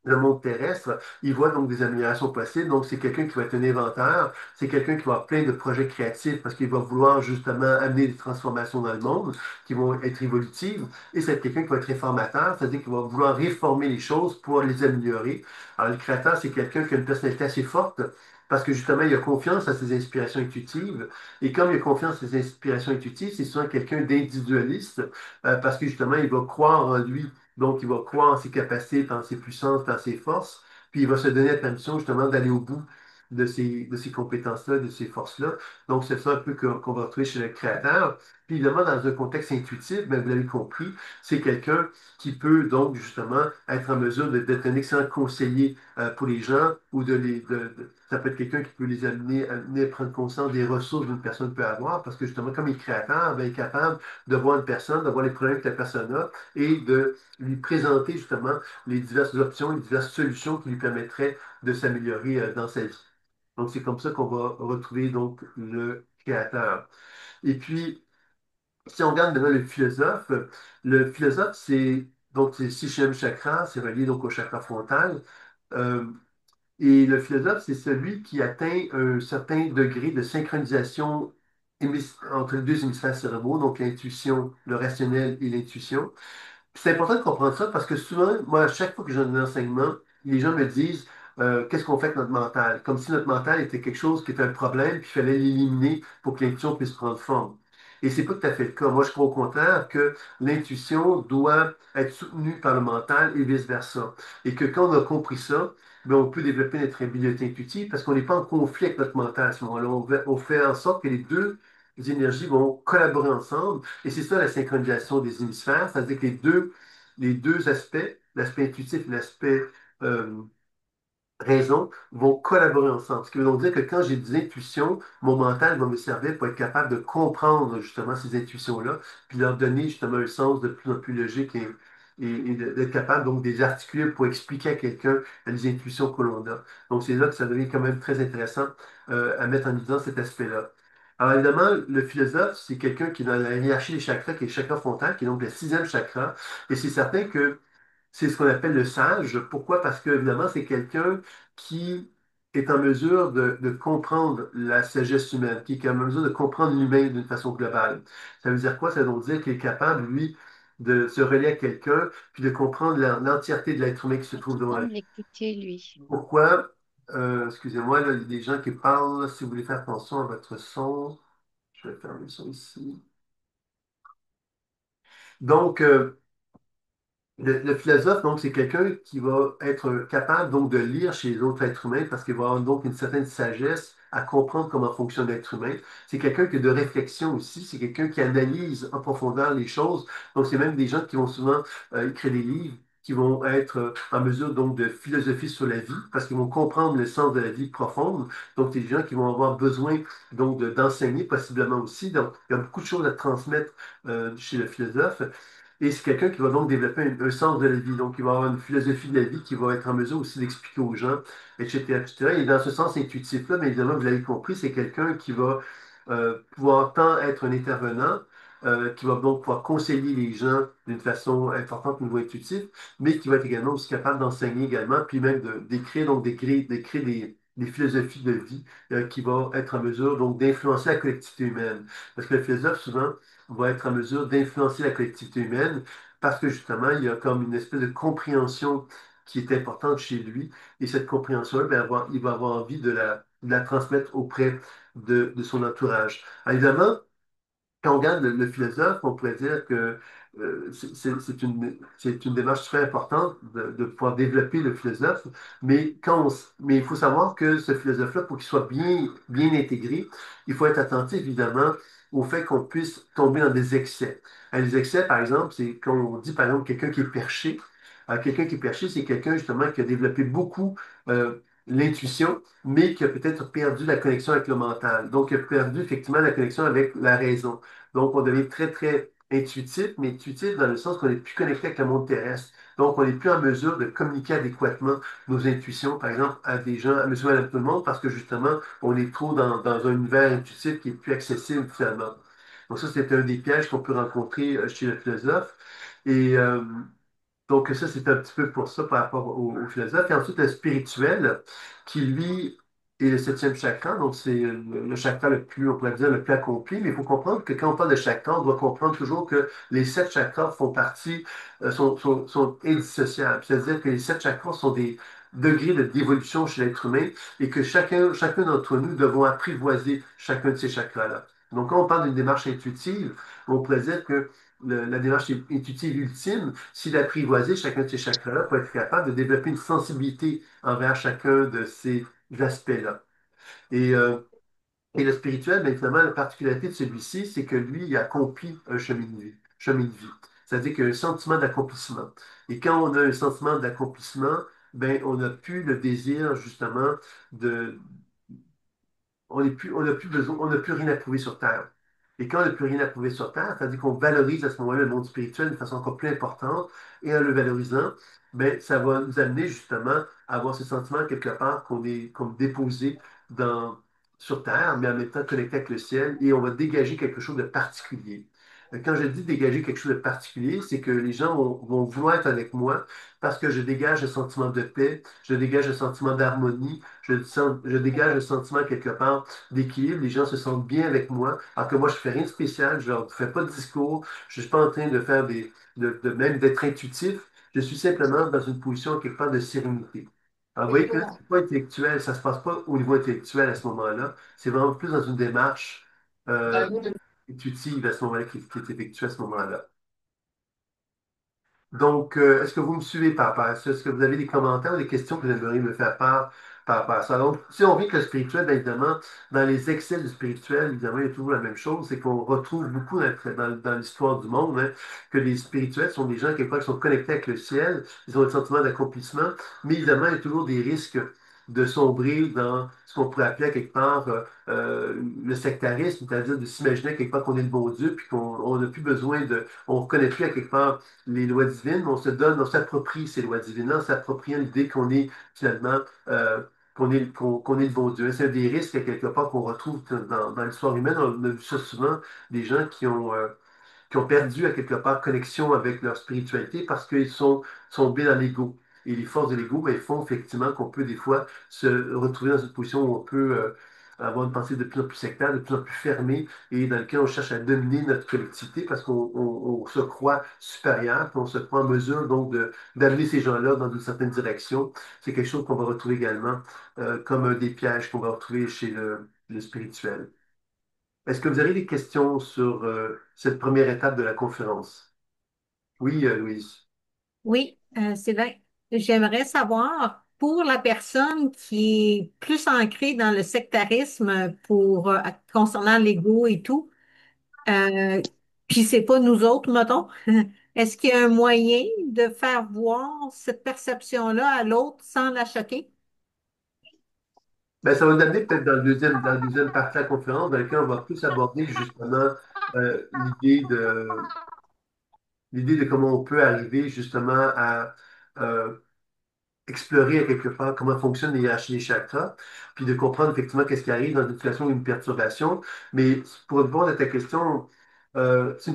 le monde terrestre, il voit donc des améliorations possibles. Donc, c'est quelqu'un qui va être un inventeur, c'est quelqu'un qui va avoir plein de projets créatifs parce qu'il va vouloir justement amener des transformations dans le monde qui vont être évolutives. Et c'est quelqu'un qui va être réformateur, c'est-à-dire qu'il va vouloir réformer les choses pour les améliorer. Alors, le créateur, c'est quelqu'un qui a une personnalité assez forte parce que justement, il a confiance à ses inspirations intuitives. Et comme il a confiance à ses inspirations intuitives, c'est souvent quelqu'un d'individualiste parce que justement, il va croire en lui. Donc, il va croire en ses capacités, en ses puissances, en ses forces, puis il va se donner la permission justement d'aller au bout de ces compétences-là, de ces forces-là. Donc, c'est ça un peu qu'on va retrouver chez le créateur. Puis évidemment, dans un contexte intuitif, ben, vous l'avez compris, c'est quelqu'un qui peut donc justement être en mesure d'être un excellent conseiller pour les gens ou ça peut être quelqu'un qui peut les amener à prendre conscience des ressources qu'une personne peut avoir parce que justement, comme il est créateur, ben, il est capable de voir une personne, de voir les problèmes que la personne a et de lui présenter justement les diverses options, les diverses solutions qui lui permettraient de s'améliorer dans sa vie. Donc, c'est comme ça qu'on va retrouver donc le créateur. Et puis, si on regarde maintenant le philosophe, c'est donc c'est sixième chakra, c'est relié donc au chakra frontal. Euh, et le philosophe, c'est celui qui atteint un certain degré de synchronisation entre les deux hémisphères cérébraux, donc l'intuition, le rationnel et l'intuition. C'est important de comprendre ça parce que souvent, moi, à chaque fois que j'ai un enseignement, les gens me disent qu'est-ce qu'on fait avec notre mental? Comme si notre mental était quelque chose qui était un problème, puis il fallait l'éliminer pour que l'intuition puisse prendre forme. Et c'est pas tout à fait le cas. Moi, je crois au contraire que l'intuition doit être soutenue par le mental et vice-versa. Et que quand on a compris ça, ben, on peut développer notre habileté intuitive parce qu'on n'est pas en conflit avec notre mental à ce moment-là. On fait en sorte que les deux énergies vont collaborer ensemble et c'est ça la synchronisation des hémisphères, c'est-à-dire que les deux aspects, l'aspect intuitif et l'aspect euh, raison, vont collaborer ensemble. Ce qui veut donc dire que quand j'ai des intuitions, mon mental va me servir pour être capable de comprendre justement ces intuitions-là, puis leur donner justement un sens de plus en plus logique et d'être capable donc de les articuler pour expliquer à quelqu'un les intuitions que l'on a. Donc c'est là que ça devient quand même très intéressant à mettre en évidence cet aspect-là. Alors évidemment, le philosophe, c'est quelqu'un qui est dans la hiérarchie des chakras, qui est le chakra frontal, qui est donc le sixième chakra. Et c'est certain que c'est ce qu'on appelle le sage. Pourquoi? Parce que, évidemment, c'est quelqu'un qui est en mesure de comprendre la sagesse humaine, qui est en mesure de comprendre l'humain d'une façon globale. Ça veut dire quoi? Ça veut donc dire qu'il est capable, lui, de se relier à quelqu'un, puis de comprendre l'entièreté de l'être humain qui se trouve devant Sans lui. l'écouter, lui. Pourquoi? Excusez-moi, là, il y a des gens qui parlent. Si vous voulez faire attention à votre son, je vais fermer ça ici. Donc, le philosophe, donc, c'est quelqu'un qui va être capable donc de lire chez les autres êtres humains parce qu'il va avoir donc une certaine sagesse à comprendre comment fonctionne l'être humain. C'est quelqu'un qui a de réflexion aussi, c'est quelqu'un qui analyse en profondeur les choses. Donc, c'est même des gens qui vont souvent écrire des livres qui vont être en mesure donc de philosopher sur la vie parce qu'ils vont comprendre le sens de la vie profonde. Donc, c'est des gens qui vont avoir besoin donc d'enseigner possiblement aussi. Donc, il y a beaucoup de choses à transmettre chez le philosophe. Et c'est quelqu'un qui va donc développer un sens de la vie. Donc, il va avoir une philosophie de la vie qui va être en mesure aussi d'expliquer aux gens, etc., etc. Et dans ce sens intuitif-là, mais évidemment, vous l'avez compris, c'est quelqu'un qui va pouvoir tant être un intervenant, qui va donc pouvoir conseiller les gens d'une façon importante au niveau intuitif, mais qui va être également aussi capable d'enseigner également, puis même d'écrire, donc d'écrire des philosophies de vie qui vont être en mesure donc d'influencer la collectivité humaine. Parce que le philosophe, souvent, va être en mesure d'influencer la collectivité humaine parce que justement, il y a comme une espèce de compréhension qui est importante chez lui. Et cette compréhension-là, ben, il va avoir envie de la transmettre auprès de son entourage. Alors, évidemment, quand on regarde le philosophe, on pourrait dire que c'est une démarche très importante de pouvoir développer le philosophe, mais il faut savoir que ce philosophe-là, pour qu'il soit bien intégré, il faut être attentif, évidemment, au fait qu'on puisse tomber dans des excès. Les excès, par exemple, c'est quand on dit, par exemple, quelqu'un qui est perché. Quelqu'un qui est perché, c'est quelqu'un justement qui a développé beaucoup l'intuition, mais qui a peut-être perdu la connexion avec le mental. Donc, il a perdu effectivement la connexion avec la raison. Donc, on devient très, très intuitif, mais intuitif dans le sens qu'on est plus connecté avec le monde terrestre. Donc, on n'est plus en mesure de communiquer adéquatement nos intuitions, par exemple, à des gens, à monsieur, madame, tout le monde, parce que justement, on est trop dans un univers intuitif qui est plus accessible finalement. Donc, ça, c'est un des pièges qu'on peut rencontrer chez le philosophe. Et donc, ça, c'est un petit peu pour ça par rapport au philosophe. Et ensuite, le spirituel, qui lui est le septième chakra. Donc, c'est le chakra le plus, on pourrait dire, le plus accompli. Mais il faut comprendre que quand on parle de chakra, on doit comprendre toujours que les sept chakras font partie, sont indissociables. C'est-à-dire que les sept chakras sont des degrés d'évolution chez l'être humain et que chacun d'entre nous devons apprivoiser chacun de ces chakras-là. Donc, quand on parle d'une démarche intuitive, on pourrait dire que la démarche intuitive ultime, c'est d'apprivoiser chacun de ces chakras-là pour être capable de développer une sensibilité envers chacun de ces aspects-là. Et, euh, et le spirituel, bien évidemment, la particularité de celui-ci, c'est que lui, il accomplit un chemin de vie. Chemin de vie. C'est-à-dire qu'il y a un sentiment d'accomplissement. Et quand on a un sentiment d'accomplissement, ben, on n'a plus le désir, justement, de, on n'a plus besoin, on n'a plus rien à prouver sur Terre. Et quand on n'a plus rien à prouver sur Terre, c'est-à-dire qu'on valorise à ce moment-là le monde spirituel de façon encore plus importante, et en le valorisant, ben, ça va nous amener justement à avoir ce sentiment quelque part qu'on est comme déposé sur Terre, mais en même temps connecté avec le ciel, et on va dégager quelque chose de particulier. Quand je dis dégager quelque chose de particulier, c'est que les gens vont vouloir être avec moi parce que je dégage un sentiment de paix, je dégage un sentiment d'harmonie, je dégage un sentiment quelque part d'équilibre. Les gens se sentent bien avec moi, alors que moi, je fais rien de spécial, je leur fais pas de discours, je suis pas en train de faire même d'être intuitif. Je suis simplement dans une position quelque part de sérénité. Alors, vous voyez que là, c'est pas intellectuel, ça se passe pas au niveau intellectuel à ce moment-là. C'est vraiment plus dans une démarche euh, intuitive à ce moment-là qui est effectuée à ce moment-là. Donc, est-ce que vous me suivez par rapport à ça? Est-ce que vous avez des commentaires ou des questions que vous aimeriez me faire part par rapport à ça? Donc, si on vit que le spirituel, bien évidemment, dans les excès du spirituel, évidemment, il y a toujours la même chose, c'est qu'on retrouve beaucoup dans l'histoire du monde, hein, que les spirituels sont des gens, quelque part, qui sont connectés avec le ciel, ils ont un sentiment d'accomplissement, mais évidemment, il y a toujours des risques de sombrer dans ce qu'on pourrait appeler à quelque part le sectarisme, c'est-à-dire de s'imaginer à quelque part qu'on est le bon Dieu, puis qu'on n'a plus besoin on ne reconnaît plus à quelque part les lois divines, on s'approprie ces lois divines, en s'appropriant l'idée qu'on est finalement, qu'on est le bon Dieu. C'est un des risques, quelque part, qu'on retrouve dans l'histoire humaine. On a vu ça souvent, des gens qui ont perdu à quelque part connexion avec leur spiritualité parce qu'ils sont bien dans l'ego. Et les forces de l'ego, ben, font effectivement qu'on peut des fois se retrouver dans une position où on peut avoir une pensée de plus en plus sectaire, de plus en plus fermée, et dans lequel on cherche à dominer notre collectivité parce qu'on se croit supérieur, puis on se croit en mesure donc d'amener ces gens-là dans une certaine direction. C'est quelque chose qu'on va retrouver également comme des pièges qu'on va retrouver chez le spirituel. Est-ce que vous avez des questions sur cette première étape de la conférence? Oui, Louise. Oui, Sylvain, j'aimerais savoir, pour la personne qui est plus ancrée dans le sectarisme concernant l'ego et tout, euh, puis c'est pas nous autres, mettons, est-ce qu'il y a un moyen de faire voir cette perception-là à l'autre sans la choquer? Ben, ça va nous amener peut-être dans la deuxième partie de la conférence dans laquelle on va plus aborder justement euh, l'idée de, l'idée de comment on peut arriver justement à euh, explorer à quelque part comment fonctionnent les hiérarchies des chakras, puis de comprendre effectivement qu'est-ce qui arrive dans une situation ou une perturbation. Mais pour répondre à ta question, c'est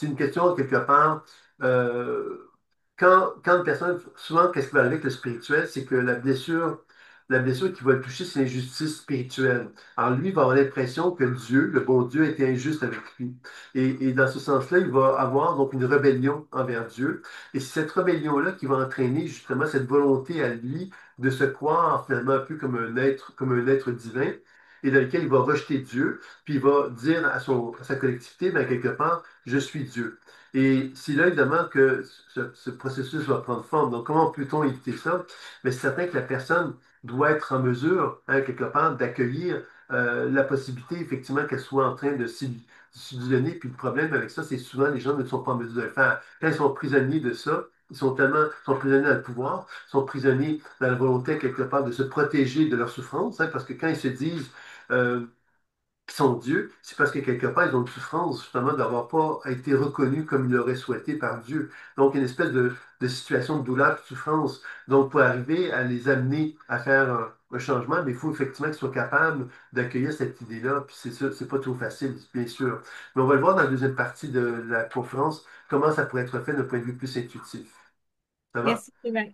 une question quelque part. euh, quand une personne, souvent, qu'est-ce qui va arriver avec le spirituel, c'est que la blessure qui va le toucher, c'est l'injustice spirituelle. Alors lui, il va avoir l'impression que Dieu, le bon Dieu, a été injuste avec lui. Et dans ce sens-là, il va avoir donc une rébellion envers Dieu. Et c'est cette rébellion-là qui va entraîner justement cette volonté à lui de se croire finalement un peu comme un être divin, et dans lequel il va rejeter Dieu, puis il va dire à sa collectivité, ben, quelque part, je suis Dieu. Et c'est là, évidemment, que ce processus va prendre forme. Donc, comment peut-on éviter ça? Mais c'est certain que la personne doit être en mesure, hein, quelque part, d'accueillir la possibilité, effectivement, qu'elle soit en train de subordonnés. Puis le problème avec ça, c'est souvent les gens ne sont pas en mesure de le faire. Quand ils sont prisonniers de ça, ils sont prisonniers dans le pouvoir, ils sont prisonniers dans la volonté quelque part de se protéger de leur souffrance, hein, parce que quand ils se disent euh, qui sont Dieu, c'est parce que quelque part, ils ont une souffrance justement d'avoir pas été reconnus comme ils l'auraient souhaité par Dieu. Donc, une espèce de situation de douleur, de souffrance. Donc, pour arriver à les amener à faire un changement, mais il faut effectivement qu'ils soient capables d'accueillir cette idée-là. Puis c'est ça, c'est pas trop facile, bien sûr. Mais on va le voir dans la deuxième partie de la conférence, comment ça pourrait être fait d'un point de vue plus intuitif. Ça va? Merci, Sylvain.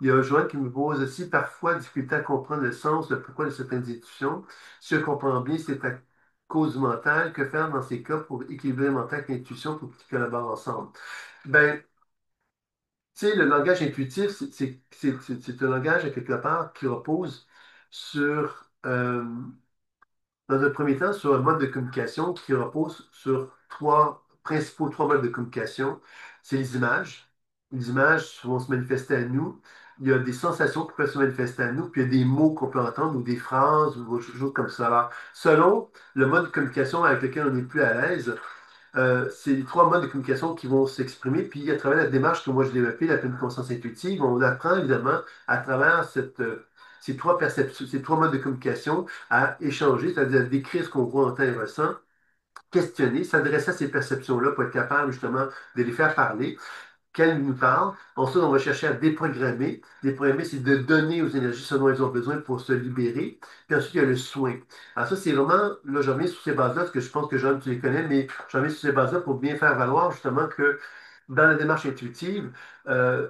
Il y a Joanne qui me pose aussi parfois difficulté à comprendre le sens, le pourquoi de certaines institutions. Si je comprends bien, c'est à cause mentale. Que faire dans ces cas pour équilibrer le mental et l'intuition pour qu'ils collaborent ensemble? Ben, tu sais, le langage intuitif, c'est un langage, à quelque part, qui repose sur, dans un premier temps, sur un mode de communication qui repose sur trois modes de communication. C'est les images. Les images vont se manifester à nous. Il y a des sensations qui peuvent se manifester à nous, puis il y a des mots qu'on peut entendre ou des phrases ou autre chose comme ça. Alors, selon le mode de communication avec lequel on est plus à l'aise, c'est les trois modes de communication qui vont s'exprimer. Puis, à travers la démarche que moi j'ai développée, la pleine conscience intuitive, on apprend évidemment à travers ces trois perceptions, ces trois modes de communication à échanger, c'est-à-dire à décrire ce qu'on voit, entend et ressent, questionner, s'adresser à ces perceptions-là pour être capable justement de les faire parler qu'elle nous parle. Ensuite, on va chercher à déprogrammer. Déprogrammer, c'est de donner aux énergies ce dont elles ont besoin pour se libérer. Puis ensuite, il y a le soin. Alors ça, c'est vraiment, là, je reviens sur ces bases-là, parce que je pense que Jeanne, tu les connais, mais je reviens sur ces bases-là pour bien faire valoir justement que dans la démarche intuitive, euh,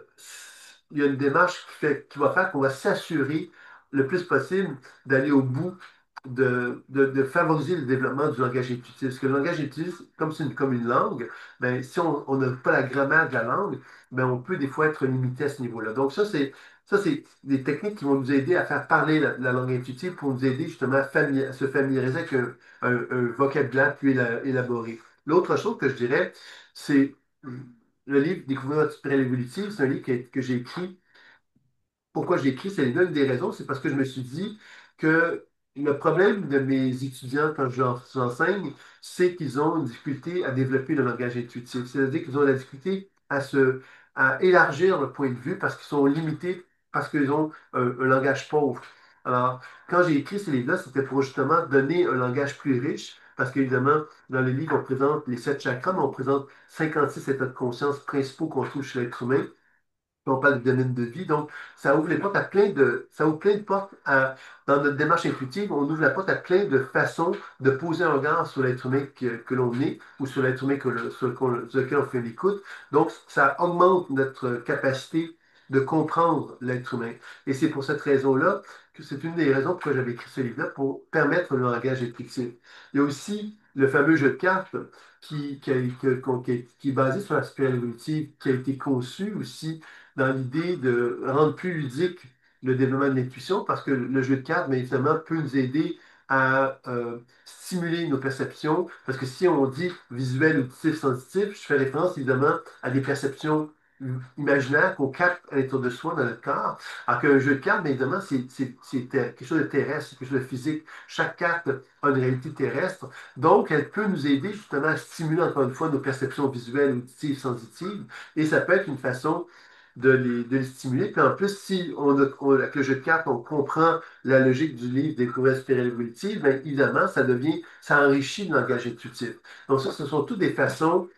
il y a une démarche qui va faire qu'on va s'assurer le plus possible d'aller au bout de favoriser le développement du langage intuitif. Parce que le langage intuitif, comme une langue, ben, si on n'a pas la grammaire de la langue, ben, on peut des fois être limité à ce niveau-là. Donc ça, c'est des techniques qui vont nous aider à faire parler la langue intuitive pour nous aider justement à se familiariser avec un vocabulaire plus élaboré. L'autre chose que je dirais, c'est le livre Découvrir notre spirale évolutive. C'est un livre que j'ai écrit. Pourquoi j'ai écrit, c'est l'une des raisons, c'est parce que je me suis dit que le problème de mes étudiants quand j'enseigne, c'est qu'ils ont une difficulté à développer le langage intuitif. C'est-à-dire qu'ils ont la difficulté à élargir le point de vue parce qu'ils sont limités, parce qu'ils ont un langage pauvre. Alors, quand j'ai écrit ces livres-là, c'était pour justement donner un langage plus riche, parce qu'évidemment, dans le livre, on présente les sept chakras, mais on présente 56 états de conscience principaux qu'on trouve chez l'être humain. On parle du domaine de vie. Donc, ça ouvre les portes à ça ouvre plein de portes dans notre démarche intuitive. On ouvre la porte à plein de façons de poser un regard sur l'être humain que l'on est ou sur l'être humain sur lequel on fait l'écoute. Donc, ça augmente notre capacité de comprendre l'être humain. Et c'est pour cette raison-là que c'est une des raisons pourquoi j'avais écrit ce livre-là, pour permettre le langage intuitif. Il y a aussi le fameux jeu de cartes qui est basé sur la spirale évolutive, qui a été conçu aussi dans l'idée de rendre plus ludique le développement de l'intuition, parce que le jeu de cartes, bien évidemment, peut nous aider à stimuler nos perceptions, parce que si on dit visuel, auditif, sensitif, je fais référence évidemment à des perceptions imaginaires qu'on capte à l'intérieur de soi, dans notre corps, alors qu'un jeu de cartes, bien évidemment, quelque chose de terrestre, c'est quelque chose de physique. Chaque carte a une réalité terrestre, donc elle peut nous aider justement à stimuler encore une fois nos perceptions visuelles, auditives, sensitives, et ça peut être une façon de les stimuler. Puis en plus, si avec le jeu de cartes, on comprend la logique du livre Découverte spirale évolutive, bien évidemment, ça enrichit le langage intuitif. Donc ça, ce sont toutes des façons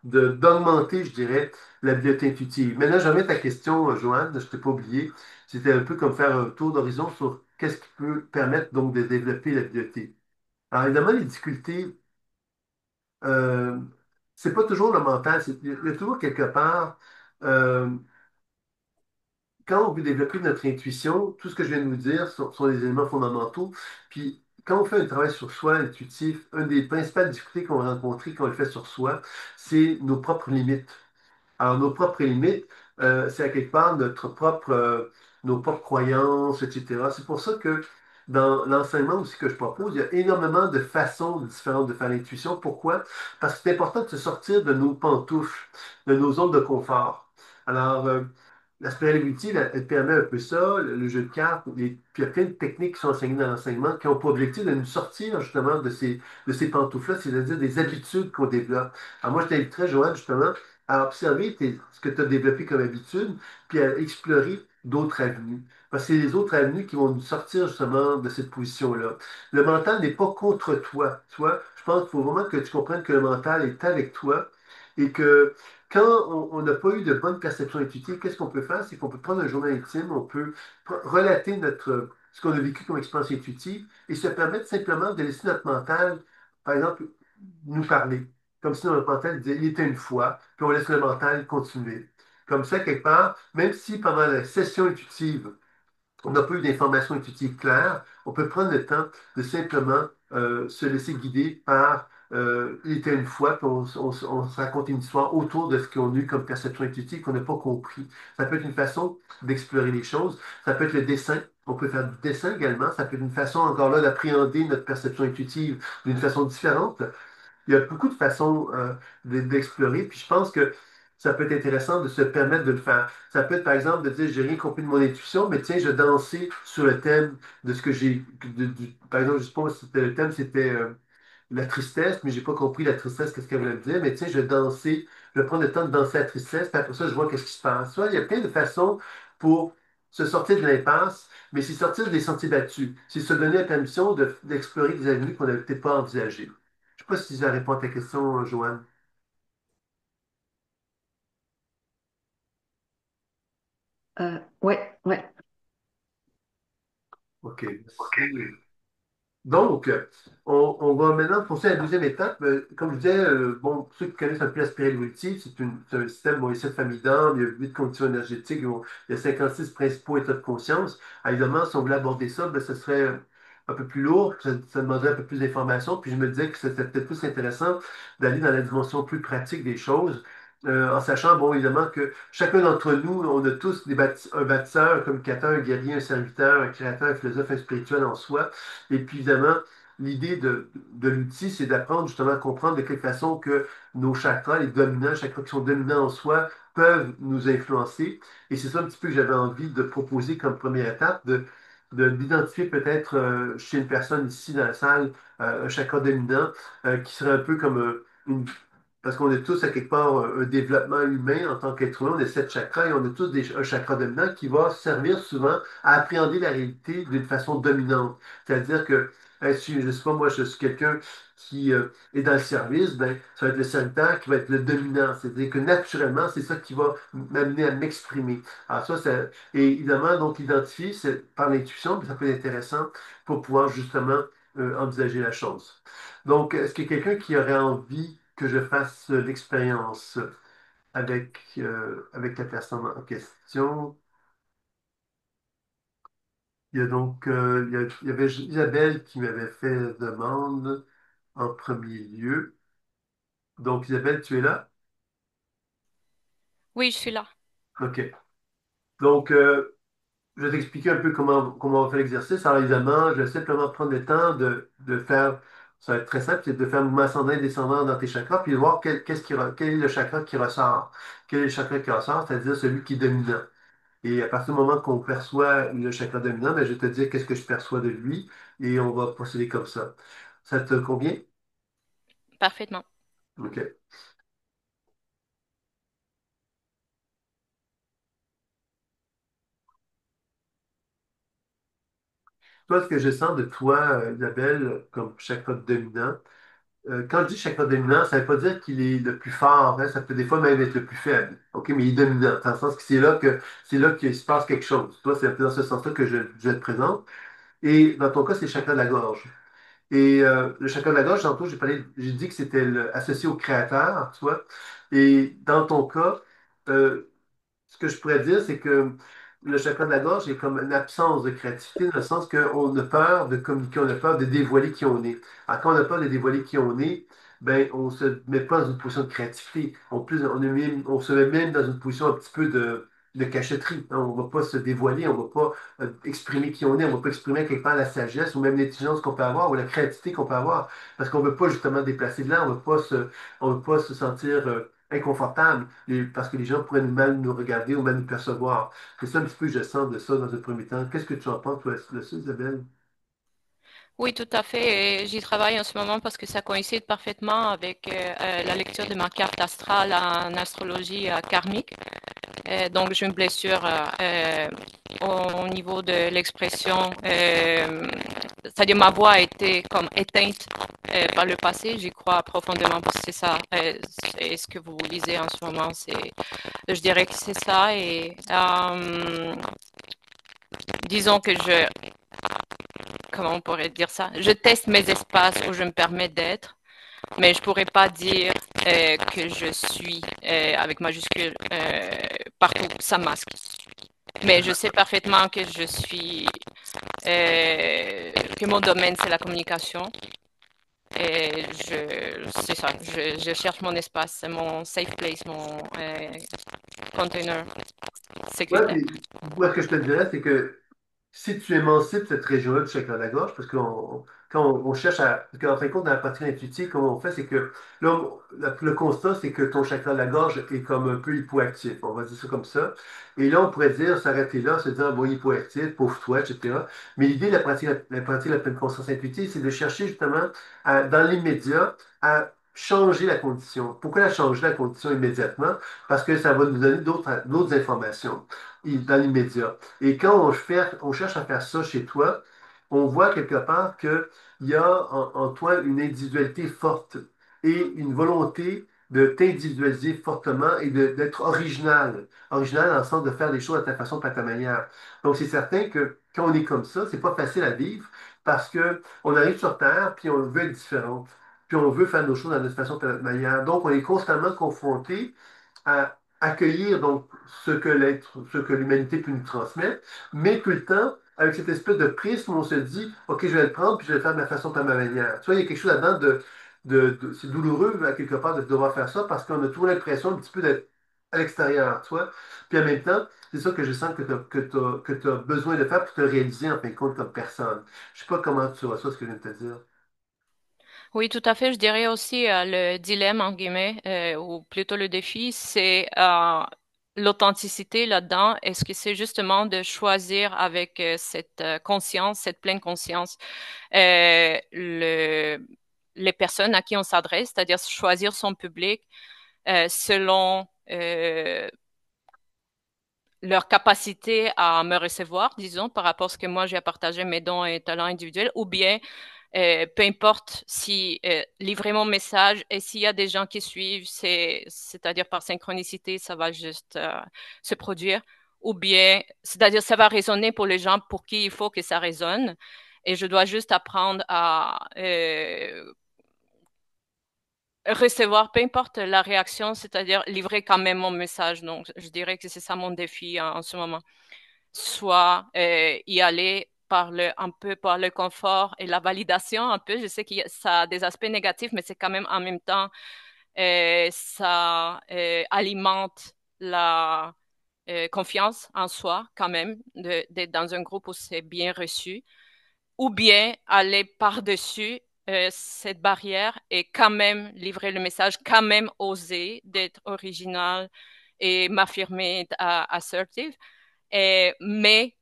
d'augmenter, je dirais, la bibliothèque intuitive. Maintenant, je remets ta question, Joanne, je ne t'ai pas oublié. C'était un peu comme faire un tour d'horizon sur qu'est-ce qui peut permettre donc de développer la bibliothèque. Alors évidemment, les difficultés, euh, c'est pas toujours le mental, il y a toujours quelque part euh, quand on veut développer notre intuition, tout ce que je viens de vous dire sont des éléments fondamentaux. Puis, quand on fait un travail sur soi intuitif, une des principales difficultés qu'on va rencontrer quand on le fait sur soi, c'est nos propres limites. Alors, nos propres limites, c'est à quelque part nos propres croyances, etc. C'est pour ça que dans l'enseignement aussi que je propose, il y a énormément de façons différentes de faire l'intuition. Pourquoi? Parce que c'est important de se sortir de nos pantoufles, de nos zones de confort. Alors, la spiritualité, elle permet un peu ça, le jeu de cartes, puis il y a plein de techniques qui sont enseignées dans l'enseignement qui ont pour objectif de nous sortir justement de ces pantoufles-là, c'est-à-dire des habitudes qu'on développe. Alors moi, je t'inviterais, Joanne, justement, à observer ce que tu as développé comme habitude, puis à explorer d'autres avenues. Parce que c'est les autres avenues qui vont nous sortir justement de cette position-là. Le mental n'est pas contre toi. Tu vois, je pense qu'il faut vraiment que tu comprennes que le mental est avec toi et que quand on n'a pas eu de bonne perception intuitive, qu'est-ce qu'on peut faire? C'est qu'on peut prendre un journal intime, on peut relater ce qu'on a vécu comme expérience intuitive et se permettre simplement de laisser notre mental, par exemple, nous parler. Comme si notre mental disait, il était une fois, puis on laisse le mental continuer. Comme ça, quelque part, même si pendant la session intuitive, on n'a pas eu d'informations intuitives claires, on peut prendre le temps de simplement se laisser guider par il était une fois, puis on se raconte une histoire autour de ce qu'on a eu comme perception intuitive qu'on n'a pas compris. Ça peut être une façon d'explorer les choses. Ça peut être le dessin. On peut faire du dessin également. Ça peut être une façon, encore là, d'appréhender notre perception intuitive d'une façon différente. Il y a beaucoup de façons d'explorer, puis je pense que ça peut être intéressant de se permettre de le faire. Ça peut être, par exemple, de dire, j'ai rien compris de mon intuition, mais tiens, je dansais sur le thème de ce que j'ai... par exemple, je sais pas si c'était le thème, c'était la tristesse, mais j'ai pas compris la tristesse, qu'est-ce qu'elle voulait me dire, mais tiens, je vais danser, je vais prendre le temps de danser la tristesse, puis après ça, je vois qu'est-ce qui se passe. Tu vois, il y a plein de façons pour se sortir de l'impasse, mais c'est sortir des sentiers battus. C'est se donner la permission d'explorer des avenues qu'on n'avait peut-être pas envisagées. Je sais pas si ça répond à ta question, Joanne. Ouais, ouais. OK, merci. Donc, on va maintenant passer à la deuxième étape. Comme je disais, bon, pour ceux qui connaissent un peu la spiritualité, c'est un système, bon, il y a 7 familles d'âmes, il y a 8 conditions énergétiques, bon, il y a 56 principaux états de conscience. Ah, évidemment, si on voulait aborder ça, ben, ce serait un peu plus lourd, ça demanderait un peu plus d'informations, puis je me disais que c'était peut-être plus intéressant d'aller dans la dimension plus pratique des choses, en sachant, bon, évidemment, que chacun d'entre nous, on a tous un bâtisseur, un communicateur, un guerrier, un serviteur, un créateur, un philosophe, un spirituel en soi. Et puis, évidemment, l'idée de l'outil, c'est d'apprendre justement à comprendre de quelle façon que nos chakras, les dominants, les chakras qui sont dominants en soi, peuvent nous influencer. Et c'est ça un petit peu que j'avais envie de proposer comme première étape, d'identifier peut-être chez une personne ici dans la salle un chakra dominant qui serait un peu comme parce qu'on est tous à quelque part un développement humain en tant qu'être humain, on a 7 chakras et on a tous un chakra dominant qui va servir souvent à appréhender la réalité d'une façon dominante. C'est-à-dire que si, je sais pas, moi, je suis quelqu'un qui est dans le service, ben, ça va être le serviteur qui va être le dominant. C'est-à-dire que naturellement, c'est ça qui va m'amener à m'exprimer. Alors et évidemment, donc, identifier par l'intuition, ça peut être intéressant pour pouvoir justement envisager la chose. Donc, est-ce qu'il y a quelqu'un qui aurait envie que je fasse l'expérience avec la personne en question? Il y a donc, il y avait Isabelle qui m'avait fait demande en premier lieu. Donc, Isabelle, tu es là? Oui, je suis là. OK. Donc, je vais t'expliquer un peu comment on fait l'exercice. Alors, évidemment, je vais simplement prendre le temps de faire, ça va être très simple, c'est de faire un mouvement ascendant et descendant dans tes chakras, puis de voir quel est le chakra qui ressort. Quel est le chakra qui ressort, c'est-à-dire celui qui est dominant. Et à partir du moment qu'on perçoit le chakra dominant, ben, je vais te dire qu'est-ce que je perçois de lui, et on va procéder comme ça. Ça te convient? Parfaitement. OK. Toi, ce que je sens de toi, Isabelle, comme chakra dominant, quand je dis chakra dominant, ça ne veut pas dire qu'il est le plus fort, hein, ça peut des fois même être le plus faible. OK, mais il est dominant, dans le sens que c'est là qu'il se passe quelque chose. Toi, c'est un peu dans ce sens-là que je te présente. Et dans ton cas, c'est le chakra de la gorge. Et le chakra de la gorge, tantôt, j'ai dit que c'était associé au créateur, tu vois. Et dans ton cas, euh, ce que je pourrais dire, c'est que le chakra de la gorge est comme une absence de créativité, dans le sens qu'on a peur de communiquer, on a peur de dévoiler qui on est. Alors, quand on a peur de dévoiler qui on est, ben, on se met pas dans une position de créativité. On se met même dans une position un petit peu de cachotterie, hein. On ne va pas se dévoiler, on ne va pas exprimer qui on est, on ne va pas exprimer quelque part la sagesse ou même l'intelligence qu'on peut avoir ou la créativité qu'on peut avoir, parce qu'on ne veut pas justement déplacer de là, on ne veut pas se sentir inconfortable parce que les gens pourraient mal nous regarder ou mal nous percevoir. C'est ça un petit peu que je sens de ça dans un premier temps. Qu'est-ce que tu en penses, toi, de ça, Isabelle? Oui, tout à fait. Et j'y travaille en ce moment parce que ça coïncide parfaitement avec la lecture de ma carte astrale en astrologie karmique. Donc, j'ai une blessure au niveau de l'expression. C'est-à-dire, ma voix a été comme éteinte par le passé. J'y crois profondément parce que c'est ça. C'est ce que vous lisez en ce moment. Je dirais que c'est ça. Et disons que comment on pourrait dire ça? Je teste mes espaces où je me permets d'être, mais je pourrais pas dire que je suis avec majuscule partout. Ça masque. Mais je sais parfaitement que que mon domaine c'est la communication. Et c'est ça. Je cherche mon espace, mon safe place, mon container Ouais, sécuritaire. puis moi, ce que je te dirais, c'est que si tu émancipes cette région-là du chakra de la gorge, parce que quand on cherche à. Parce qu'en fin de compte, dans la pratique intuitive, comment on fait, c'est que là, le constat, c'est que ton chakra de la gorge est comme un peu hypoactif. On va dire ça comme ça. Et là, on pourrait dire, s'arrêter là, se dire, bon, hypoactif, pauvre toi, etc. Mais l'idée de la pratique de la pleine conscience intuitive, c'est de chercher justement, dans l'immédiat, à changer la condition. Pourquoi la changer la condition immédiatement? Parce que ça va nous donner d'autres informations dans l'immédiat. Et quand on cherche à faire ça chez toi, on voit quelque part qu'il y a en toi une individualité forte et une volonté de t'individualiser fortement et d'être original. Original dans le sens de faire les choses à ta façon, pas à ta manière. Donc, c'est certain que quand on est comme ça, c'est pas facile à vivre parce que on arrive sur Terre puis on veut être différent. Puis on veut faire nos choses à notre façon, à notre manière. Donc, on est constamment confronté à accueillir donc ce que l'humanité peut nous transmettre, mais tout le temps avec cette espèce de prisme où on se dit, OK, je vais le prendre, puis je vais le faire de ma façon, pas de ma manière. Tu vois, il y a quelque chose là-dedans c'est douloureux à quelque part de devoir faire ça parce qu'on a toujours l'impression un petit peu d'être à l'extérieur, tu vois. Puis en même temps, c'est ça que je sens que tu as besoin de faire pour te réaliser en fin de compte comme personne. Je sais pas comment tu vois ça, ce que je viens de te dire. Oui, tout à fait. Je dirais aussi le dilemme, en guillemets, ou plutôt le défi, c'est l'authenticité là-dedans. Est-ce que c'est justement de choisir avec cette conscience, cette pleine conscience, euh, le, les personnes à qui on s'adresse, c'est-à-dire choisir son public selon leur capacité à me recevoir, disons, par rapport à ce que moi j'ai à partager mes dons et talents individuels, ou bien peu importe si livrer mon message et s'il y a des gens qui suivent, c'est-à-dire par synchronicité, ça va juste se produire, ou bien, c'est-à-dire ça va résonner pour les gens pour qui il faut que ça résonne, et je dois juste apprendre à recevoir, peu importe la réaction, c'est-à-dire livrer quand même mon message. Donc, je dirais que c'est ça mon défi en ce moment. Soit y aller un peu par le confort et la validation un peu. Je sais que ça a des aspects négatifs, mais c'est quand même en même temps, ça alimente la confiance en soi quand même, d'être dans un groupe où c'est bien reçu ou bien aller par-dessus cette barrière et quand même livrer le message, quand même oser d'être original et m'affirmer assertive, mais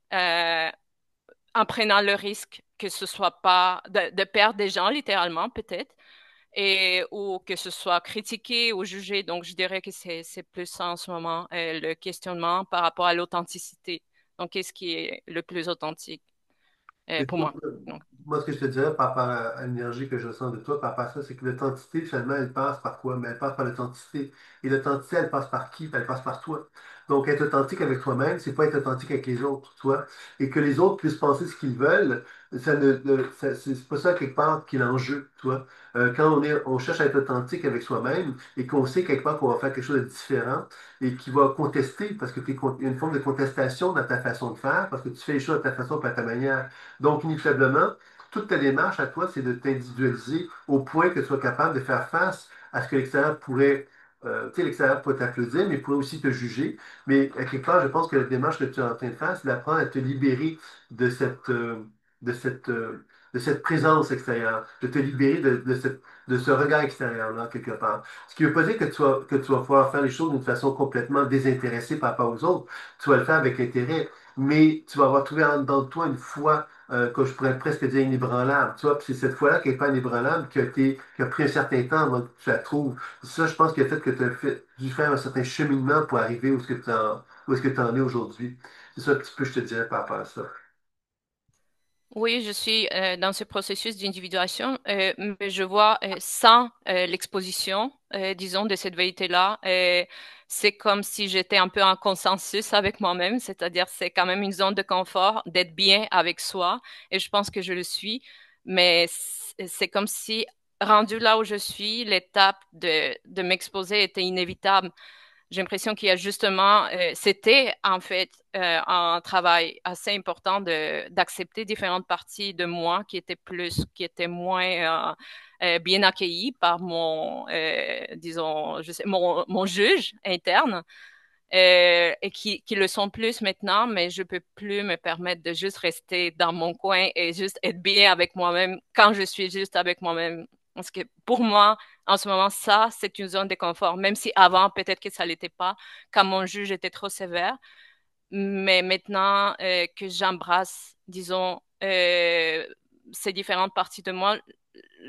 en prenant le risque que ce soit pas de perdre des gens littéralement peut-être et ou que ce soit critiqué ou jugé. Donc je dirais que c'est plus ça en ce moment le questionnement par rapport à l'authenticité. Donc qu'est-ce qui est le plus authentique C'est pour ça. moi? Donc, Moi, ce que je te dirais par rapport à l'énergie que je sens de toi, par rapport à ça, c'est que l'authenticité, finalement, elle passe par quoi? Mais elle passe par l'authenticité. Et l'authenticité, elle passe par qui? Elle passe par toi. Donc, être authentique avec toi-même, c'est pas être authentique avec les autres, toi. Et que les autres puissent penser ce qu'ils veulent, c'est pas ça quelque part qui est l'enjeu, toi. Quand on cherche à être authentique avec soi-même et qu'on sait quelque part qu'on va faire quelque chose de différent et qui va contester, parce que il y a une forme de contestation dans ta façon de faire, parce que tu fais les choses à ta façon, pas à ta manière. Donc, inévitablement, toute ta démarche à toi, c'est de t'individualiser au point que tu sois capable de faire face à ce que l'extérieur pourrait, tu sais, l'extérieur pourrait t'applaudir, mais pourrait aussi te juger. Mais à quelque part, je pense que la démarche que tu es en train de faire, c'est d'apprendre à te libérer de cette, de cette présence extérieure, de te libérer de ce regard extérieur-là, quelque part. Ce qui ne veut pas dire que tu vas pouvoir faire les choses d'une façon complètement désintéressée par rapport aux autres. Tu vas le faire avec intérêt, mais tu vas avoir trouvé en dedans de toi une foi que je pourrais presque dire inébranlable. Tu vois, puis c'est cette foi-là qui n'est pas inébranlable, qui a pris un certain temps avant que tu la trouves. Ça, je pense qu'il y a fait que tu as dû faire un certain cheminement pour arriver où est-ce que tu en es aujourd'hui. C'est ça un petit peu, je te dirais, par rapport à ça. Oui, je suis dans ce processus d'individuation, mais je vois sans l'exposition, disons, de cette vérité-là, c'est comme si j'étais un peu en consensus avec moi-même, c'est-à-dire c'est quand même une zone de confort d'être bien avec soi, et je pense que je le suis, mais c'est comme si, rendu là où je suis, l'étape de m'exposer était inévitable. J'ai l'impression qu'il y a justement, c'était en fait un travail assez important d'accepter différentes parties de moi qui étaient plus, qui étaient moins bien accueillies par mon, disons, je sais, mon juge interne. Et qui le sont plus maintenant, mais je peux plus me permettre de juste rester dans mon coin et juste être bien avec moi-même quand je suis juste avec moi-même. Parce que pour moi, en ce moment, ça, c'est une zone de confort, même si avant, peut-être que ça l'était pas, quand mon juge était trop sévère. Mais maintenant que j'embrasse, disons, ces différentes parties de moi,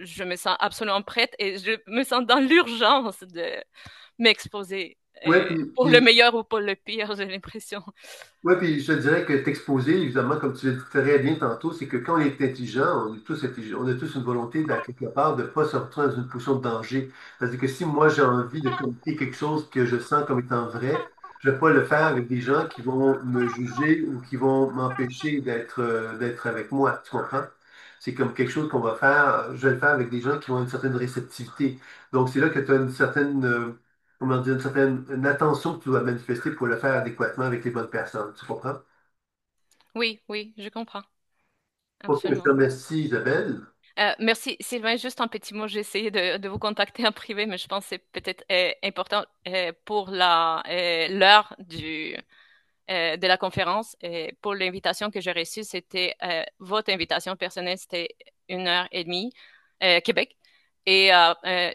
je me sens absolument prête et je me sens dans l'urgence de m'exposer Ouais, pour le meilleur ou pour le pire, j'ai l'impression. ouais, puis je te dirais que t'exposer, évidemment, comme tu l'as dit très bien tantôt, c'est que quand on est intelligent, on est tous intelligents, on a tous une volonté, quelque part, de ne pas se retrouver dans une position de danger. C'est-à-dire que si moi j'ai envie de communiquer quelque chose que je sens comme étant vrai, je ne vais pas le faire avec des gens qui vont me juger ou qui vont m'empêcher d'être avec moi. Tu comprends? C'est comme quelque chose qu'on va faire, je vais le faire avec des gens qui ont une certaine réceptivité. Donc c'est là que tu as une certaine comment dire, une attention que tu dois manifester pour le faire adéquatement avec les bonnes personnes. Tu comprends? Oui, oui, je comprends. Ok, je te Absolument. remercie, Isabelle. Merci, Sylvain. Juste un petit mot, j'ai essayé de vous contacter en privé, mais je pense que c'est peut-être important pour l'heure de la conférence. Et pour l'invitation que j'ai reçue, c'était votre invitation personnelle, c'était 1 heure et demie, Québec. Et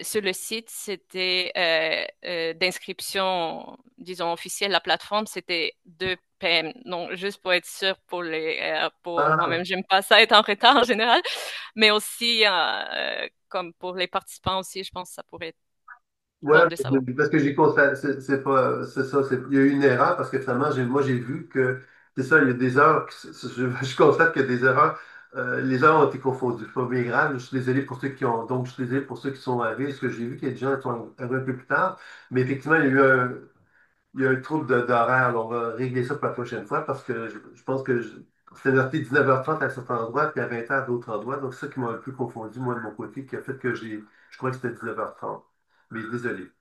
sur le site, c'était d'inscription, disons, officielle, la plateforme, c'était 2 PM. Donc, juste pour être sûr pour Ah, moi-même, j'aime pas ça être en retard en général, mais aussi, comme pour les participants aussi, je pense que ça pourrait être ouais, bon de savoir. parce que j'ai constaté, c'est pas, c'est ça, il y a eu une erreur parce que finalement, moi, j'ai vu que, c'est ça, il y a des heures, je constate qu'il y a des erreurs, les heures ont été confondues. C'est pas bien grave, je suis désolé pour ceux qui ont, donc, je suis désolé pour ceux qui sont arrivés, parce que j'ai vu qu'il y a des gens qui sont arrivés un peu plus tard, mais effectivement, il y a un trouble d'horaire. Alors, on va régler ça pour la prochaine fois parce que je pense que c'était noté 19h30 à certains endroits puis à 20h à d'autres endroits. Donc, c'est ça qui m'a un peu confondu, moi, de mon côté, qui a fait que je crois que c'était 19h30. Mais désolé.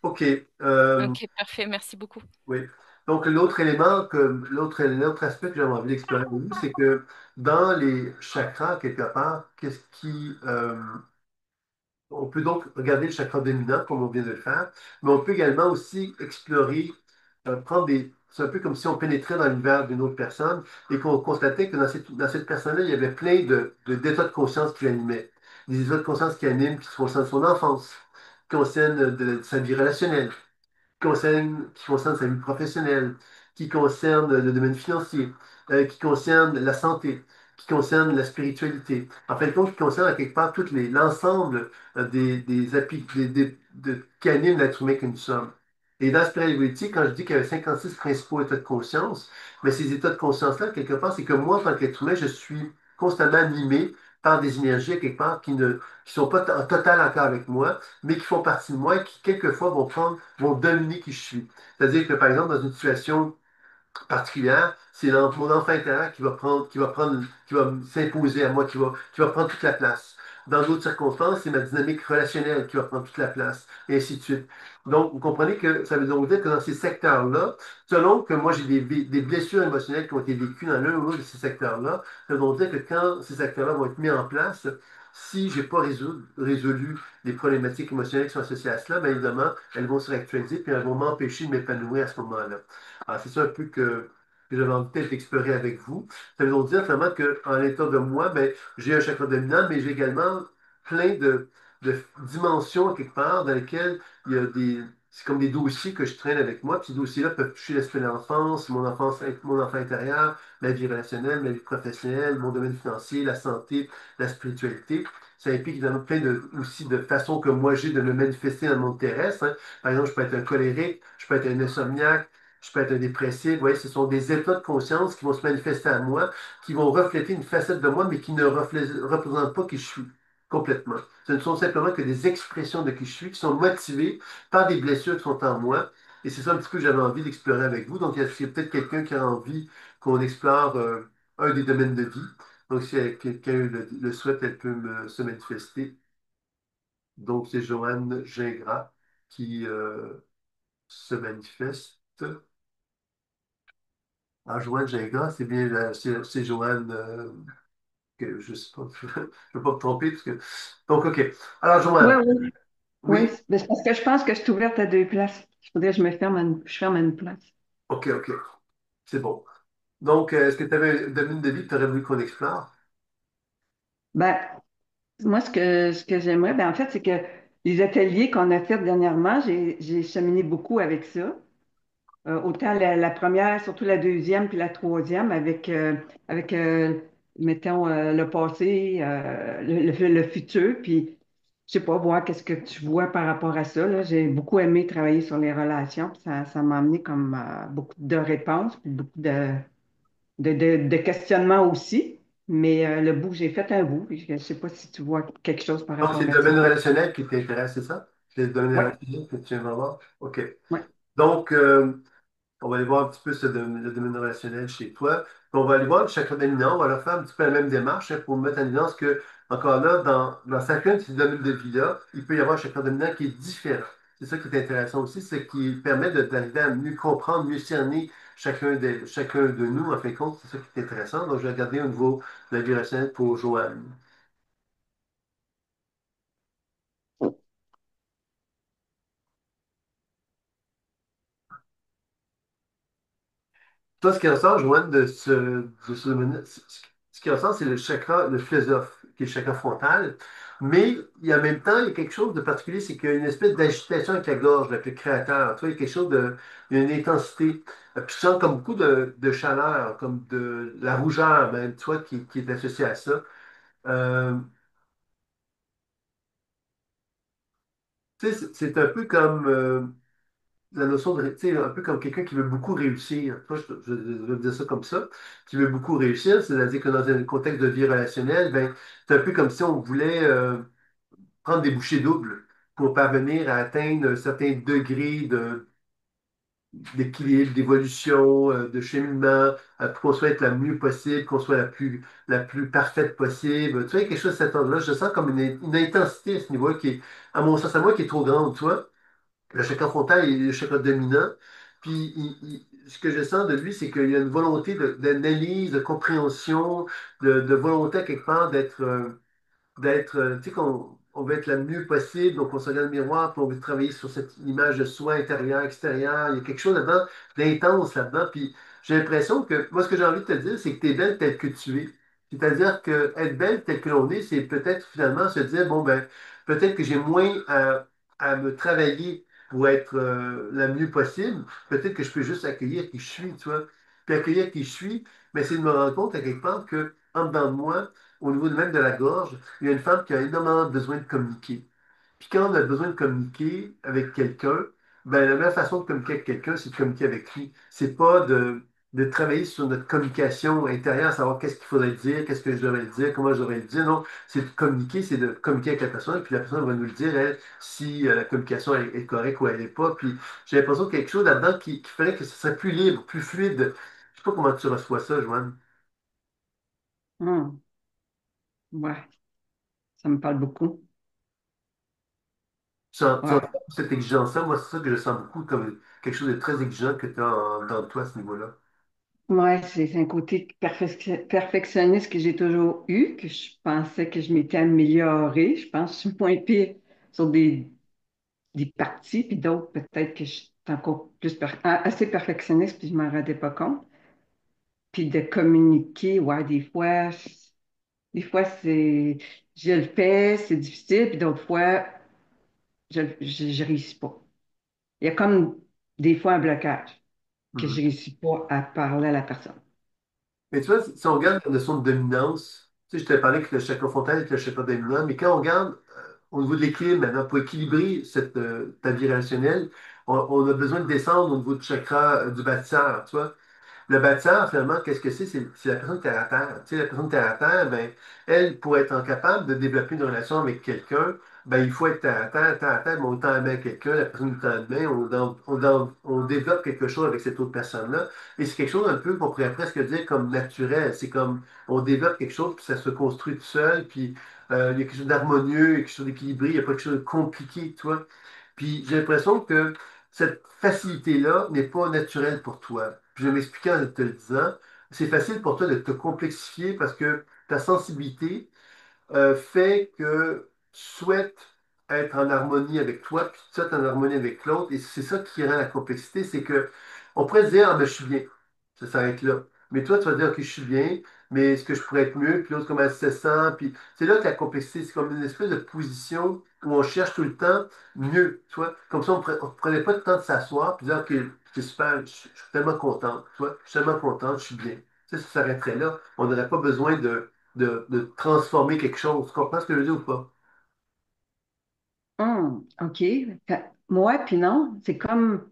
OK. Ok, parfait, merci beaucoup. Oui. Donc, l'autre élément, l'autre aspect que j'avais envie d'explorer avec vous, c'est que dans les chakras, quelque part, qu'est-ce qui, on peut donc regarder le chakra dominant, comme on vient de le faire, mais on peut également aussi explorer, prendre des. C'est un peu comme si on pénétrait dans l'univers d'une autre personne et qu'on constatait que dans cette personne-là, il y avait plein d'états de conscience qui l'animaient. Des états de conscience qui animent, qui concernent son enfance, qui concernent sa vie relationnelle, qui concerne sa vie professionnelle, qui concerne le domaine financier, qui concerne la santé, qui concerne la spiritualité. En fin de compte, qui concerne à quelque part l'ensemble qui animent l'être humain que nous sommes. Et dans la spiritualité, quand je dis qu'il y avait 56 principaux états de conscience, mais ces états de conscience-là, quelque part, c'est que moi, en tant qu'être humain, je suis constamment animé par des énergies, quelque part, qui sont pas en total accord avec moi, mais qui font partie de moi et qui, quelquefois, vont dominer qui je suis. C'est-à-dire que, par exemple, dans une situation particulière, c'est mon enfant intérieur qui va s'imposer à moi, qui va prendre toute la place. Dans d'autres circonstances, c'est ma dynamique relationnelle qui va prendre toute la place, et ainsi de suite. Donc, vous comprenez que ça veut donc dire que dans ces secteurs-là, selon que moi j'ai des blessures émotionnelles qui ont été vécues dans l'un ou l'autre de ces secteurs-là, ça veut donc dire que quand ces secteurs-là vont être mis en place, si j'ai pas résolu les problématiques émotionnelles qui sont associées à cela, bien évidemment, elles vont se réactualiser puis elles vont m'empêcher de m'épanouir à ce moment-là. Alors, c'est ça un peu que que j'avais envie peut-être d'explorer avec vous. Ça veut donc dire finalement qu'en l'état de moi, ben, j'ai un chakra dominant, mais j'ai également plein de dimensions quelque part dans lesquelles il y a des. C'est comme des dossiers que je traîne avec moi. Puis ces dossiers-là peuvent toucher l'aspect de l'enfance, mon enfant intérieur, ma vie relationnelle, ma vie professionnelle, mon domaine financier, la santé, la spiritualité. Ça implique évidemment plein aussi de façons que moi j'ai de me manifester dans le monde terrestre, hein. Par exemple, je peux être un colérique, je peux être un insomniaque, je peux être un dépressif. Vous voyez, ce sont des états de conscience qui vont se manifester à moi, qui vont refléter une facette de moi, mais qui ne représentent pas qui je suis complètement. Ce ne sont simplement que des expressions de qui je suis, qui sont motivées par des blessures qui sont en moi. Et c'est ça un petit peu que j'avais envie d'explorer avec vous. Donc, il y a peut-être quelqu'un qui a envie qu'on explore un des domaines de vie. Donc, si quelqu'un le souhaite, elle peut se manifester. Donc, c'est Joanne Gingras qui se manifeste. Ah, Joanne Gingras, c'est bien, c'est Joanne, que je sais pas, je ne veux pas me tromper. Donc, OK. Alors, Oui, Joanne, oui, oui. oui, C'est parce que je pense que je suis ouverte à deux places. Il faudrait que je ferme à une place. OK, OK, c'est bon. Donc, est-ce que tu avais un domaine de vie que tu aurais voulu qu'on explore? Ben, moi, ce que j'aimerais, ben, en fait, c'est que les ateliers qu'on a fait dernièrement, j'ai cheminé beaucoup avec ça. Autant la première, surtout la deuxième, puis la troisième, avec mettons, le passé, le futur, puis je sais pas, voir qu'est-ce que tu vois par rapport à ça, là. J'ai beaucoup aimé travailler sur les relations, puis ça m'a amené comme beaucoup de réponses, puis beaucoup de questionnements aussi. Mais le bout, j'ai fait un bout, puis je sais pas si tu vois quelque chose par Donc, c'est rapport le à ça. domaine relationnel qui t'intéresse, c'est ça? C'est le domaine Oui, relationnel que tu aimerais voir? OK. oui. Donc, on va aller voir un petit peu le domaine relationnel chez toi. Puis on va aller voir le chakra dominant. On va leur faire un petit peu la même démarche, hein, pour mettre en évidence que, encore là, dans chacun de ces domaines de vie-là, il peut y avoir un chakra dominant qui est différent. C'est ça qui est intéressant aussi, c'est qu'il permet d'arriver à mieux comprendre, mieux cerner chacun de nous, en fin de compte. C'est ça qui est intéressant. Donc, je vais regarder au niveau de la vie relationnelle pour Joanne. Toi, ce qui ressort, Joanne, de ce domaine, ce qui ressort, c'est le chakra, le philosophe, qui est le chakra frontal. Mais il y a en même temps, il y a quelque chose de particulier, c'est qu'il y a une espèce d'agitation avec la gorge, avec le créateur. Tu vois, il y a quelque chose de, il y a une intensité. Puis tu sens comme beaucoup de chaleur, comme de la rougeur même, tu vois, qui est associée à ça. Euh, tu sais, c'est un peu comme la notion de, tu sais, un peu comme quelqu'un qui veut beaucoup réussir. Toi, je vais dire ça comme ça, qui veut beaucoup réussir, c'est-à-dire que dans un contexte de vie relationnelle, ben, c'est un peu comme si on voulait prendre des bouchées doubles pour parvenir à atteindre un certain degré d'équilibre, d'évolution, de cheminement, pour qu'on soit être la mieux possible, qu'on soit la plus parfaite possible. Tu vois, quelque chose de cet ordre-là, je sens comme une intensité à ce niveau-là qui est, à mon sens, à moi, qui est trop grande, tu vois. Le chakra frontal est le chakra dominant. Puis, ce que je sens de lui, c'est qu'il y a une volonté d'analyse, de compréhension, de volonté, quelque part, tu sais, qu'on veut être la mieux possible, donc on se regarde dans le miroir, puis on veut travailler sur cette image de soi intérieur, extérieur. Il y a quelque chose là-dedans, d'intense là-dedans. Puis, j'ai l'impression que, moi, ce que j'ai envie de te dire, c'est que tu es belle telle que tu es. C'est-à-dire que être belle telle que l'on est, c'est peut-être finalement se dire, bon, ben, peut-être que j'ai moins à me travailler pour être la mieux possible. Peut-être que je peux juste accueillir qui je suis, tu vois. Puis accueillir qui je suis, mais c'est de me rendre compte à quelque part que, en dedans de moi, au niveau même de la gorge, il y a une femme qui a énormément besoin de communiquer. Puis quand on a besoin de communiquer avec quelqu'un, ben, la meilleure façon de communiquer avec quelqu'un, c'est de communiquer avec lui. C'est pas de travailler sur notre communication intérieure, savoir qu'est-ce qu'il faudrait dire, qu'est-ce que je devrais dire, comment je devrais le dire. Non, c'est de communiquer avec la personne, puis la personne va nous le dire, elle, si la communication est correcte ou elle n'est pas. Puis j'ai l'impression qu'il y a quelque chose là-dedans qui ferait que ce serait plus libre, plus fluide. Je sais pas comment tu reçois ça, Joanne. Hmm. Ouais, ça me parle beaucoup. Tu sens Ouais. cette exigence-là, moi, c'est ça que je sens beaucoup comme quelque chose de très exigeant que tu as dans toi à ce niveau-là. Ouais, c'est un côté perfectionniste que j'ai toujours eu, que je pensais que je m'étais améliorée. Je pense que je suis moins pire sur des parties, puis d'autres, peut-être que je suis encore plus assez perfectionniste, puis je m'en rendais pas compte. Puis de communiquer, ouais, des fois je le fais, c'est difficile, puis d'autres fois, je réussis pas. Il y a comme des fois un blocage que je Mhm. réussis pas à parler à la personne. Mais tu vois, si on regarde la notion de dominance, tu sais, je t'ai parlé que le chakra frontal est le chakra dominant, mais quand on regarde au niveau de l'équilibre maintenant, pour équilibrer ta vie relationnelle, on a besoin de descendre au niveau du chakra du bâtisseur, tu vois. Le bâtisseur, finalement, qu'est-ce que c'est? C'est la personne terre à terre. Tu sais, la personne terre à terre, ben, elle, pour être capable de développer une relation avec quelqu'un, ben, il faut être terre à terre, mais on tend la main à quelqu'un, la personne nous tend la main, on développe quelque chose avec cette autre personne-là. Et c'est quelque chose un peu qu'on pourrait presque dire comme naturel. C'est comme on développe quelque chose, puis ça se construit tout seul, puis il y a quelque chose d'harmonieux, il y a quelque chose d'équilibré, il n'y a pas quelque chose de compliqué, tu vois. Puis j'ai l'impression que cette facilité-là n'est pas naturelle pour toi. Puis je vais m'expliquer en te le disant. C'est facile pour toi de te complexifier parce que ta sensibilité fait que tu souhaites être en harmonie avec toi, puis tu souhaites en harmonie avec l'autre, et c'est ça qui rend la complexité, c'est que on pourrait se dire, ah ben je suis bien, ça s'arrête là. Mais toi, tu vas dire, ok, je suis bien, mais est-ce que je pourrais être mieux, puis l'autre, comment elle se sent, puis c'est là que la complexité, c'est comme une espèce de position où on cherche tout le temps mieux, tu vois. Comme ça, on ne prenait pas le temps de s'asseoir, puis dire, ok, c'est super, je suis tellement content, tu vois, je suis tellement content, je suis bien. Tu sais, ça s'arrêterait là. On n'aurait pas besoin de transformer quelque chose. Tu comprends ce que je veux dire ou pas? OK. Moi, puis non, c'est comme,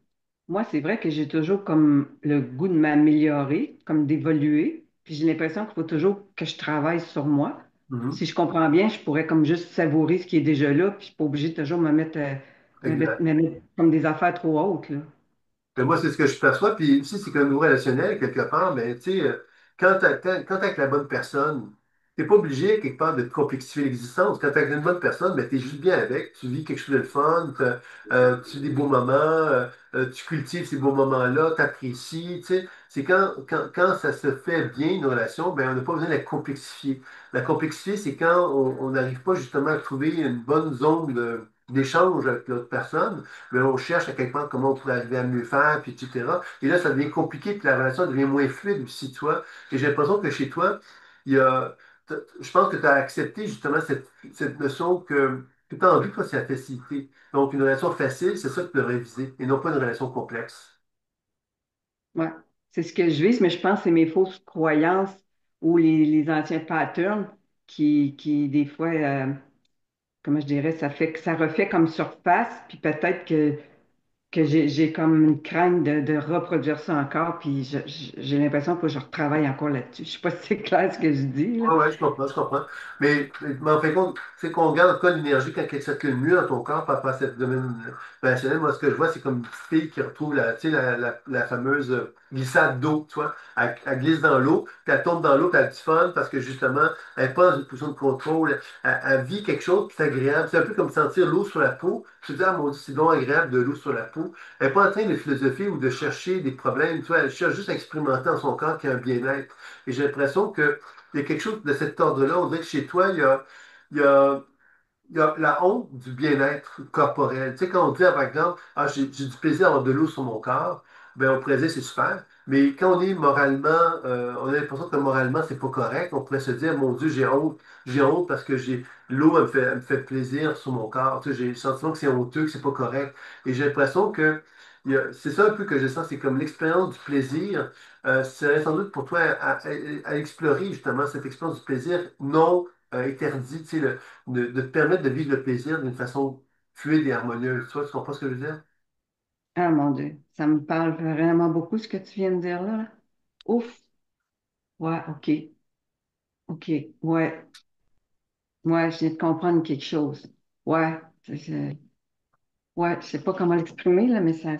moi, c'est vrai que j'ai toujours comme le goût de m'améliorer, comme d'évoluer. Puis j'ai l'impression qu'il faut toujours que je travaille sur moi. Mhm. Si je comprends bien, je pourrais comme juste savourer ce qui est déjà là, puis je suis pas obligée de toujours Exact. me mettre comme des affaires trop hautes, là. Ben, moi, c'est ce que je perçois. Puis aussi, c'est qu'un nouveau relationnel, quelque part, ben, tu sais, quand t'es avec la bonne personne, t'es pas obligé, quelque part, de te complexifier l'existence. Quand t'es avec une bonne personne, ben, t'es juste bien avec. Tu vis quelque chose de le fun, tu vis des beaux moments, tu cultives ces beaux moments-là, t'apprécies, tu sais. C'est quand ça se fait bien, une relation, ben, on n'a pas besoin de la complexifier. La complexifier, c'est quand on n'arrive pas justement à trouver une bonne zone d'échange avec l'autre personne, mais on cherche à quelque part comment on pourrait arriver à mieux faire, puis etc. Et là, ça devient compliqué, puis la relation devient moins fluide aussi, toi. Et j'ai l'impression que chez toi, il y a, je pense que tu as accepté justement cette notion que tu as envie, toi, c'est la facilité. Donc, une relation facile, c'est ça que tu devrais viser, et non pas une relation complexe. Ouais. C'est ce que je vis, mais je pense que c'est mes fausses croyances ou les anciens patterns des fois, comment je dirais, ça refait comme surface, puis peut-être que j'ai comme une crainte de reproduire ça encore, puis j'ai l'impression que je retravaille encore là-dessus. Je sais pas si c'est clair ce que je dis, là. Ouais, ouais, je comprends, je comprends. Mais en fin de compte, c'est qu'on regarde quoi l'énergie quand elle circule mieux dans ton corps par rapport à cette domaine relationnel. Moi, ce que je vois, c'est comme une petite fille qui retrouve tu sais, la fameuse glissade d'eau, tu vois. Elle glisse dans l'eau, puis elle tombe dans l'eau, puis elle a du fun parce que justement, elle n'est pas dans une position de contrôle. Elle vit quelque chose, puis c'est agréable. C'est un peu comme sentir l'eau sur la peau. Tu te dis, ah mon Dieu, c'est donc agréable de l'eau sur la peau. Elle n'est pas en train de philosopher ou de chercher des problèmes, tu vois. Elle cherche juste à expérimenter dans son corps qu'il y a un bien-être. Et j'ai l'impression que il y a quelque chose de cet ordre-là. On dirait que chez toi, il y a, il y a la honte du bien-être corporel. Tu sais, quand on dit, par exemple, ah, j'ai du plaisir à avoir de l'eau sur mon corps, ben, on pourrait dire c'est super. Mais quand on est moralement, on a l'impression que moralement, c'est pas correct. On pourrait se dire, mon Dieu, j'ai honte parce que l'eau, elle me fait plaisir sur mon corps. Tu sais, j'ai le sentiment que c'est honteux, que c'est pas correct. Et j'ai l'impression que c'est ça un peu que je sens, c'est comme l'expérience du plaisir. C'est sans doute pour toi à explorer justement cette expérience du plaisir non interdit, tu sais, de te permettre de vivre le plaisir d'une façon fluide et harmonieuse. Tu comprends ce que je veux dire? Ah mon Dieu, ça me parle vraiment beaucoup ce que tu viens de dire là. Ouf, ouais, OK, OK, ouais, ouais, je viens de comprendre quelque chose. Ouais, ouais, je sais pas comment l'exprimer là, mais ça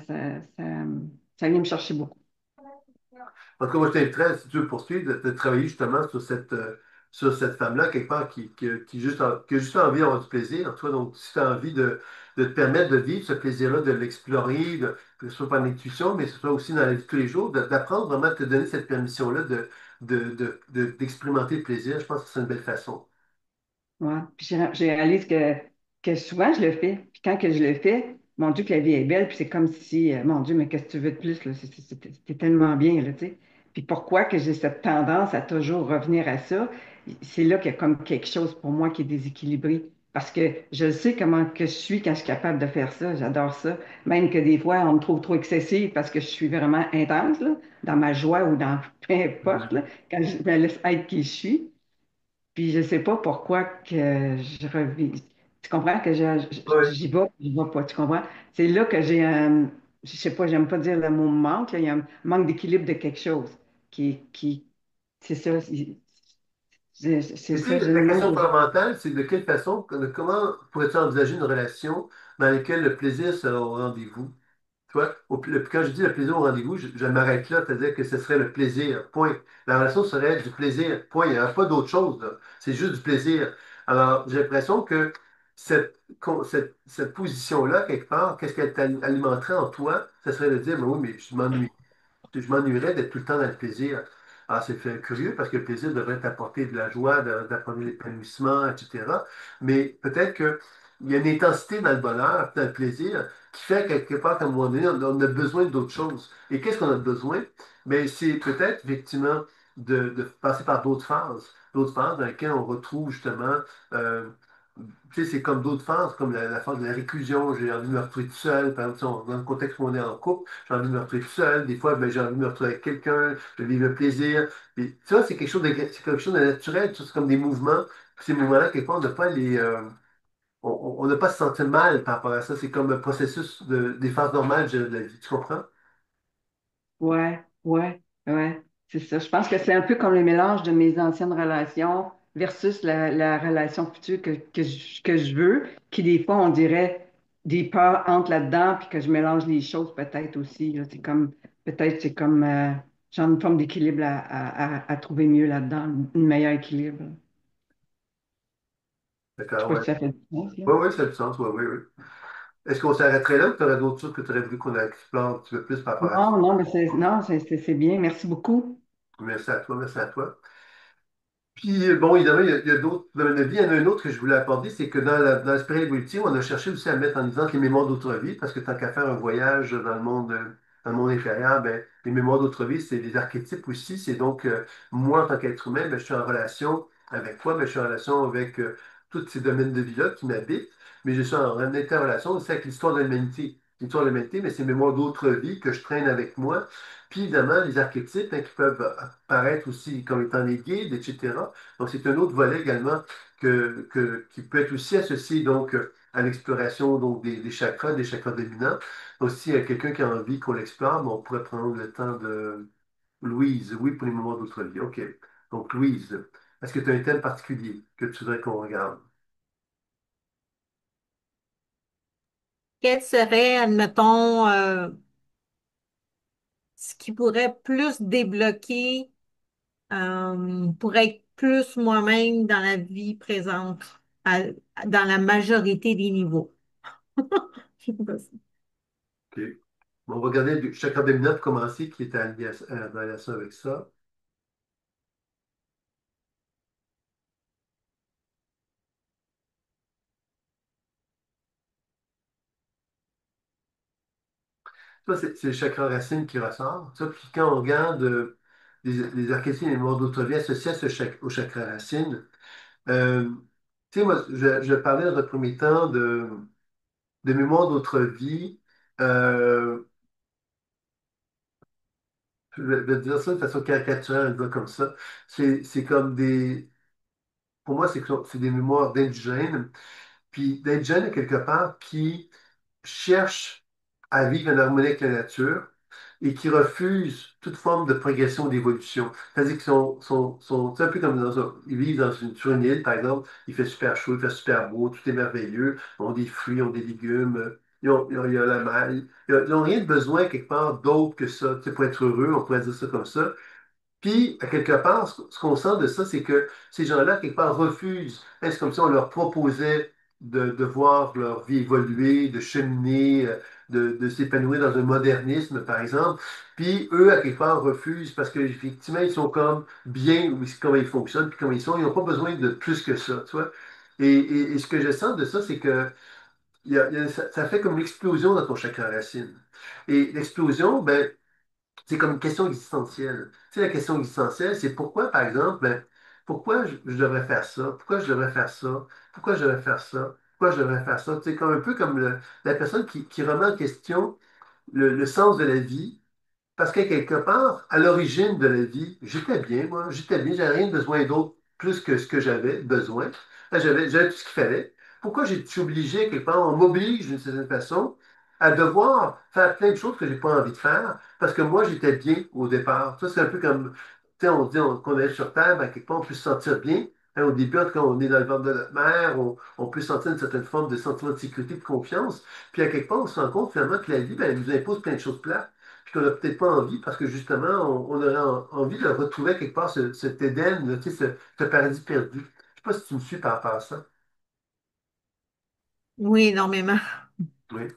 vient me chercher beaucoup. En tout cas, moi, je t'inviterais, si tu veux poursuivre, de travailler justement sur cette femme-là, quelque part, qui a juste envie d'avoir du plaisir. Toi, donc, si tu as envie de te permettre de vivre ce plaisir-là, de l'explorer, que ce soit par l'intuition, mais que ce soit aussi dans la vie de tous les jours, d'apprendre vraiment à te donner cette permission-là d'expérimenter le plaisir, je pense que c'est une belle façon. Ouais. Puis je réalise que souvent je le fais. Puis quand que je le fais, mon Dieu, que la vie est belle, puis c'est comme si, mon Dieu, mais qu'est-ce que tu veux de plus, là? C'est tellement bien, là, tu sais. Puis pourquoi que j'ai cette tendance à toujours revenir à ça? C'est là qu'il y a comme quelque chose pour moi qui est déséquilibré. Parce que je sais comment que je suis quand je suis capable de faire ça. J'adore ça. Même que des fois, on me trouve trop excessive parce que je suis vraiment intense, là, dans ma joie ou dans peu importe, là, Mhm. quand je me laisse être qui je suis. Puis je sais pas pourquoi que je revis. Tu comprends que Ouais. j'y vais pas. Tu comprends? C'est là que j'ai un, je sais pas, j'aime pas dire le mot manque, là. Il y a un manque d'équilibre de quelque chose c'est ça, c'est Mais tu ça, sais, j'ai la le mot. question fondamentale, c'est de quelle façon, comment pourrais-tu envisager une relation dans laquelle le plaisir sera au rendez-vous? Tu vois, quand je dis le plaisir au rendez-vous, je m'arrête là, c'est-à-dire que ce serait le plaisir, point. La relation serait du plaisir, point. Il n'y a pas d'autre chose, là. C'est juste du plaisir. Alors, j'ai l'impression que cette position-là, quelque part, qu'est-ce qu'elle alimenterait en toi? Ce serait de dire, mais oui, mais je m'ennuierais d'être tout le temps dans le plaisir. Alors, c'est fait curieux parce que le plaisir devrait t'apporter de la joie, d'apporter de l'épanouissement, etc. Mais peut-être qu'il y a une intensité dans le bonheur, dans le plaisir, qui fait quelque part qu'à un moment donné, on a besoin d'autre chose. Et qu'est-ce qu'on a besoin? Mais c'est peut-être effectivement de passer par d'autres phases dans lesquelles on retrouve justement euh, tu sais, c'est comme d'autres phases, comme la phase de la réclusion. J'ai envie de me retrouver tout seul. Par exemple, dans le contexte où on est en couple, j'ai envie de me retrouver tout seul. Des fois, ben, j'ai envie de me retrouver avec quelqu'un, de vivre le plaisir. Puis, ça, c'est quelque chose de naturel. C'est comme des mouvements. Puis ces mouvements-là, quelque part, on n'a pas on n'a pas à se sentir mal par rapport à ça. C'est comme un processus des phases normales, je dirais, de la vie. Tu comprends? Ouais, ouais, ouais, c'est ça. Je pense que c'est un peu comme le mélange de mes anciennes relations versus la relation future que je veux, qui des fois, on dirait des peurs entrent là-dedans, puis que je mélange les choses peut-être aussi, là. Peut-être c'est comme, genre une forme d'équilibre à trouver mieux là-dedans, un meilleur équilibre. Je sais D'accord, pas ouais. si ça fait du sens, là. Oui, oui, ça a du sens. Oui, oui, oui. Est-ce qu'on s'arrêterait là ou tu aurais d'autres choses que tu aurais voulu qu'on explore un petit peu plus par rapport à ça? Non, non, mais non, c'est bien. Merci beaucoup. Merci à toi, merci à toi. Puis, bon, évidemment, il y a d'autres domaines de vie. Il y en a un autre que je voulais aborder, c'est que dans la spiritualité, on a cherché aussi à mettre en exemple les mémoires d'autres vies, parce que tant qu'à faire un voyage dans le monde inférieur, ben, les mémoires d'autres vies, c'est des archétypes aussi. C'est donc, moi, en tant qu'être humain, ben, je suis en relation avec toi, ben, je suis en relation avec tous ces domaines de vie-là qui m'habitent, mais je suis en interrelation aussi avec l'histoire de l'humanité. L'histoire de l'humanité, mais c'est les mémoires d'autres vies que je traîne avec moi. Puis évidemment, les archétypes hein, qui peuvent apparaître aussi comme étant des guides, etc. Donc c'est un autre volet également qui peut être aussi associé donc à l'exploration donc des chakras dominants. Aussi, quelqu'un qui a envie qu'on l'explore, mais on pourrait prendre le temps de Louise, oui, pour les moments d'autre vie. OK. Donc Louise, est-ce que tu as un thème particulier que tu voudrais qu'on regarde? Quel serait, admettons, ce qui pourrait plus débloquer pour être plus moi-même dans la vie présente, dans la majorité des niveaux? Je sais pas si- OK. Bon, on va regarder le chakra dominant pour commencer, qui est en relation avec ça. Ça, c'est le chakra racine qui ressort. Ça, puis quand on regarde les archétypes et les mémoires d'autres vies associés à au chakra racine, euh, tu sais, moi, je parlais dans un premier temps de mémoire d'autres vies. Euh, je vais dire ça de façon caricaturale, dire comme ça. C'est comme pour moi, c'est des mémoires d'indigènes. Puis d'indigènes, quelque part, qui cherchent à vivre en harmonie avec la nature et qui refusent toute forme de progression ou d'évolution. C'est-à-dire qu'ils c'est un peu comme ils vivent sur une île, par exemple, il fait super chaud, il fait super beau, tout est merveilleux, ils ont des fruits, ils ont des légumes, il y a la mer, ils n'ont rien de besoin quelque part d'autre que ça. Tu sais, pour être heureux, on pourrait dire ça comme ça. Puis, à quelque part, ce qu'on sent de ça, c'est que ces gens-là, quelque part, refusent. Hein, c'est comme si on leur proposait de voir leur vie évoluer, de cheminer, de s'épanouir dans un modernisme, par exemple. Puis, eux, à quelque part, refusent parce qu'effectivement, ils sont comme bien où comment ils fonctionnent, puis comment ils sont. Ils n'ont pas besoin de plus que ça, tu vois. Et ce que je sens de ça, c'est que ça fait comme une explosion dans ton chakra racine. Et l'explosion, ben, C'est comme une question existentielle. Tu sais, la question existentielle, c'est pourquoi, par exemple, ben, pourquoi je devrais faire ça? Pourquoi je devrais faire ça? Pourquoi je devrais faire ça? Pourquoi je devrais faire ça? Tu sais, comme un peu comme la personne qui remet en question le sens de la vie parce que quelque part, à l'origine de la vie, j'étais bien, moi, j'étais bien, j'avais rien besoin d'autre plus que ce que j'avais besoin. Là, j'avais tout ce qu'il fallait. Pourquoi j'ai suis obligé, quelque part, on m'oblige d'une certaine façon à devoir faire plein de choses que j'ai pas envie de faire parce que moi, j'étais bien au départ. Ça, c'est un peu comme, tu sais, on dit qu'on est sur Terre, ben, quelque part, on peut se sentir bien. Hein, au début, en tout cas, on est dans le ventre de notre mère, on peut sentir une certaine forme de sentiment de sécurité, de confiance. Puis à quelque part, on se rend compte finalement que la vie, ben, elle nous impose plein de choses plates puis qu'on n'a peut-être pas envie parce que justement, on aurait envie de retrouver quelque part cet Éden, là, tu sais, ce paradis perdu. Je sais pas si tu me suis par rapport à ça. Oui, énormément. Oui.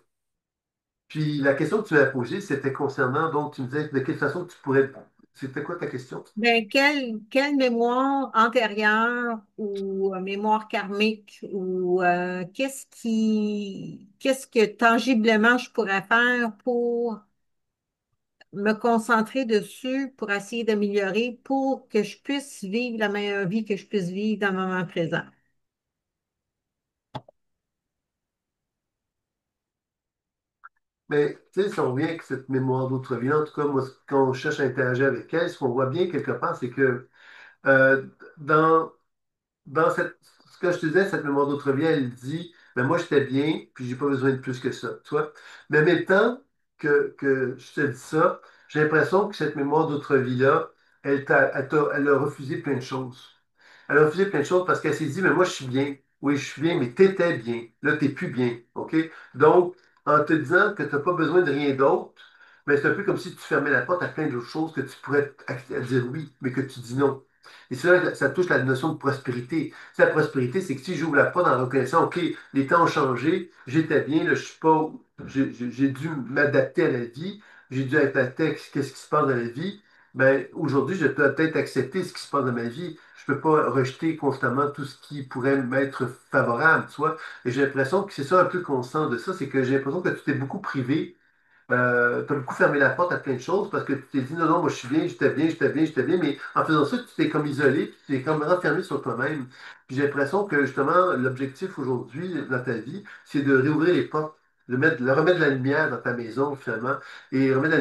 Puis la question que tu m'as posée, c'était concernant, donc tu me disais de quelle façon tu pourrais. C'était quoi ta question? Ben, quelle mémoire antérieure ou mémoire karmique ou qu'est-ce que tangiblement je pourrais faire pour me concentrer dessus, pour essayer d'améliorer, pour que je puisse vivre la meilleure vie que je puisse vivre dans le moment présent. Mais tu sais, si on revient avec cette mémoire d'autre vie, en tout cas, moi, quand on cherche à interagir avec elle, ce qu'on voit bien quelque part, c'est que euh, dans, dans ce que je te disais, cette mémoire d'autre vie, elle dit, ben moi j'étais bien, puis j'ai pas besoin de plus que ça, tu vois. Mais en même temps que je te dis ça, j'ai l'impression que cette mémoire d'autre vie-là, elle a refusé plein de choses. Elle a refusé plein de choses parce qu'elle s'est dit, mais moi je suis bien. Oui, je suis bien, mais t'étais bien. Là, t'es plus bien. OK? Donc, en te disant que tu n'as pas besoin de rien d'autre, mais c'est un peu comme si tu fermais la porte à plein d'autres choses que tu pourrais à dire oui, mais que tu dis non. Et c'est là que ça touche la notion de prospérité. Tu sais, la prospérité, c'est que si j'ouvre la porte en reconnaissant, OK, les temps ont changé, j'étais bien, là, je suis pas, j'ai dû m'adapter à la vie, j'ai dû adapter à ce qui se passe dans la vie. Ben, aujourd'hui, je dois peut-être accepter ce qui se passe dans ma vie. Je peux pas rejeter constamment tout ce qui pourrait m'être favorable, tu vois. Et j'ai l'impression que c'est ça un peu qu'on sent de ça, c'est que j'ai l'impression que tu t'es beaucoup privé tu as beaucoup fermé la porte à plein de choses parce que tu t'es dit non, non, moi je suis bien, j'étais bien, j'étais bien, j'étais bien, mais en faisant ça, tu t'es comme isolé, puis tu t'es comme renfermé sur toi-même. Puis j'ai l'impression que justement, l'objectif aujourd'hui dans ta vie, c'est de réouvrir les portes, de remettre de la lumière dans ta maison finalement. Et remettre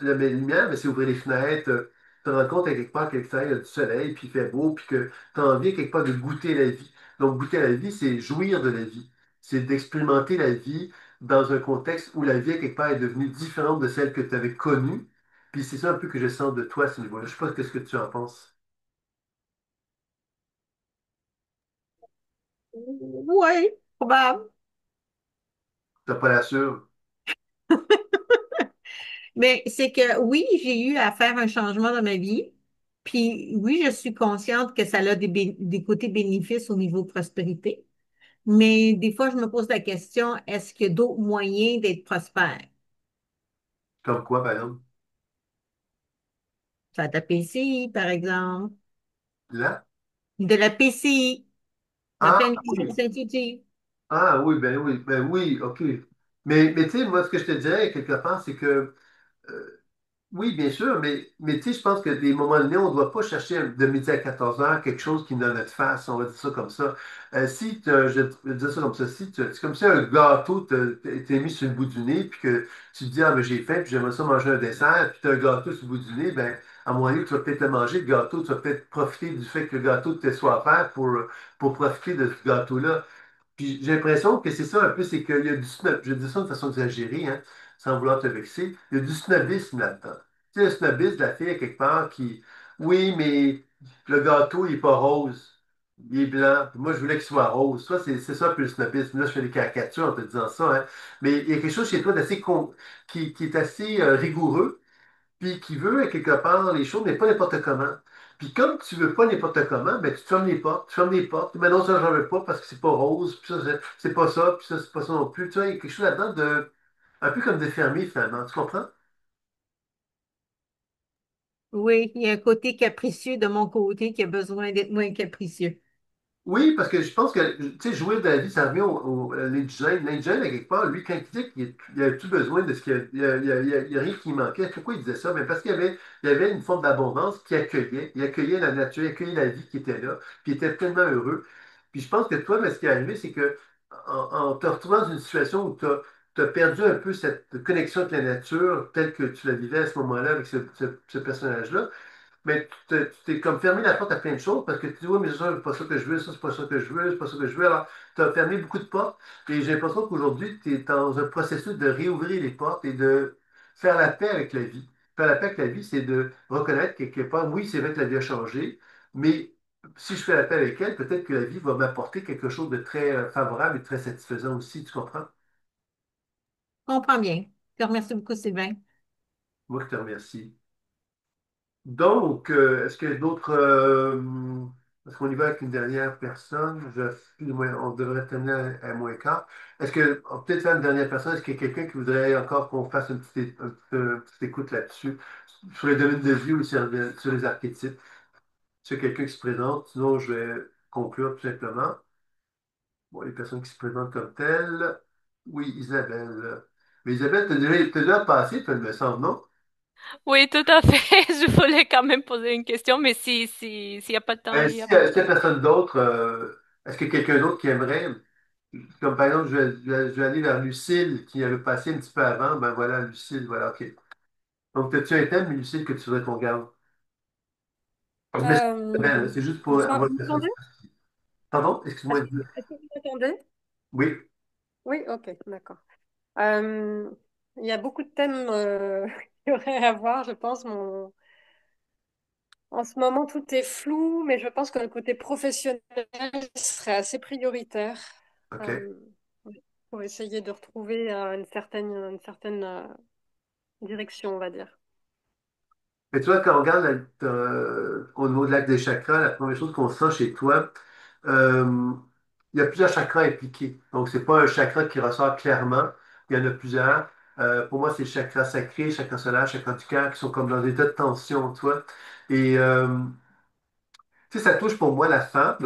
de la lumière, mais c'est ouvrir les fenêtres, te rendre compte à quelque part qu'à l'extérieur, il y a du soleil, puis il fait beau, puis que tu as envie quelque part de goûter la vie. Donc goûter la vie, c'est jouir de la vie. C'est d'expérimenter la vie dans un contexte où la vie, quelque part, est devenue différente de celle que tu avais connue. Puis c'est ça un peu que je sens de toi à ce niveau-là. Je sais pas ce que tu en penses. Oui, probable. T'as pas la sûre. Mais c'est que oui, j'ai eu à faire un changement dans ma vie. Puis oui, je suis consciente que ça a des côtés bénéfices au niveau prospérité. Mais des fois, je me pose la question, est-ce qu'il y a d'autres moyens d'être prospère? Comme quoi, par exemple? Faire de la PCI, par exemple. Là? De la PCI, la Ah planification oui. intuitive. Ah oui, ben oui, OK. Mais tu sais, moi, ce que je te dirais quelque part, c'est que oui, bien sûr, mais tu sais, je pense que des moments donnés, on ne doit pas chercher de midi à 14 heures quelque chose qui est dans notre face, on va dire ça comme ça. Si je vais dire ça comme ça, si c'est comme si un gâteau t'est mis sur le bout du nez, puis que tu te dis, ah, mais j'ai faim, puis j'aimerais ça manger un dessert, puis tu as un gâteau sur le bout du nez, ben, à mon avis, tu vas peut-être le manger, le gâteau, tu vas peut-être profiter du fait que le gâteau te soit offert pour profiter de ce gâteau-là. Puis j'ai l'impression que c'est ça un peu, c'est qu'il y a du snob, je dis ça de façon exagérée, hein, sans vouloir te vexer, il y a du snobisme là-dedans. Tu sais, le snobisme de la fille, à quelque part, qui, oui, mais le gâteau, il n'est pas rose, il est blanc, puis moi, je voulais qu'il soit rose. Ça, c'est ça un peu le snobisme. Là, je fais des caricatures en te disant ça, hein. Mais il y a quelque chose chez toi qui est assez rigoureux, puis qui veut, quelque part, les choses, mais pas n'importe comment. Puis comme tu veux pas n'importe comment, ben, tu te fermes les portes, tu fermes les portes, mais non, ça, j'en veux pas parce que c'est pas rose, puis ça, c'est pas ça, puis ça, c'est pas ça non plus. Tu vois, il y a quelque chose là-dedans de, un peu comme de fermé, finalement. Tu comprends? Oui, il y a un côté capricieux de mon côté qui a besoin d'être moins capricieux. Oui, parce que je pense que, tu sais, jouir de la vie, ça revient à l'indigène. L'indigène, à quelque part, lui, quand il disait qu'il avait tout besoin de ce qu'il y a, il y a rien qui manquait. Pourquoi il disait ça? Mais parce il y avait une forme d'abondance qui accueillait. Il accueillait la nature, il accueillait la vie qui était là, puis il était tellement heureux. Puis je pense que toi, mais ce qui est arrivé, c'est que en te retrouvant dans une situation où tu as perdu un peu cette connexion avec la nature telle que tu la vivais à ce moment-là avec ce personnage-là, mais tu t'es comme fermé la porte à plein de choses parce que tu dis, oui, mais ça, c'est pas ça que je veux, ça, c'est pas ça que je veux, c'est pas ça que je veux. Alors, tu as fermé beaucoup de portes et j'ai l'impression qu'aujourd'hui, tu es dans un processus de réouvrir les portes et de faire la paix avec la vie. Faire la paix avec la vie, c'est de reconnaître quelque part, oui, c'est vrai que la vie a changé, mais si je fais la paix avec elle, peut-être que la vie va m'apporter quelque chose de très favorable et très satisfaisant aussi, tu comprends? Je comprends bien. Je te remercie beaucoup, Sylvain. Moi, je te remercie. Donc, est-ce qu'il y a d'autres... est-ce qu'on y va avec une dernière personne? Excuse-moi, on devrait terminer à moins quart. Est-ce que, on peut peut-être faire une dernière personne, est-ce qu'il y a quelqu'un qui voudrait encore qu'on fasse une petite écoute là-dessus, sur les domaines de vie ou sur les archétypes? Est-ce qu'il y a quelqu'un qui se présente? Sinon, je vais conclure tout simplement. Bon, les personnes qui se présentent comme telles. Oui, Isabelle. Mais Isabelle, t'as déjà passé, toi, il me semble, non? Oui, tout à fait. Je voulais quand même poser une question, mais s'il n'y a pas de temps, il n'y a pas de S'il temps. n'y a personne d'autre, est-ce qu'il y a quelqu'un d'autre qui aimerait? Comme par exemple, je vais aller vers Lucille qui avait passé un petit peu avant. Ben voilà, Lucille, voilà, OK. Donc, as-tu un thème, Lucille, que tu voudrais qu'on garde? Je mets ça Euh, en hein, c'est juste pour bonsoir, avoir vous l'impression. m'entendez? Pardon, Est-ce excuse-moi. que, est-ce que vous m'entendez? Oui, Oui, ok, d'accord. Euh, il y a beaucoup de thèmes qu'il y aurait à voir, je pense. En ce moment, tout est flou, mais je pense que le côté professionnel serait assez prioritaire OK. euh, oui, pour essayer de retrouver une certaine direction, on va dire. Mais tu vois, quand on regarde au niveau de l'acte des chakras, la première chose qu'on sent chez toi, euh, il y a plusieurs chakras impliqués. Donc, c'est pas un chakra qui ressort clairement. Il y en a plusieurs. Pour moi, c'est le chakra sacré, chakra solaire, chakra du cœur qui sont comme dans des état de tension, tu vois. Et tu sais, ça touche pour moi la femme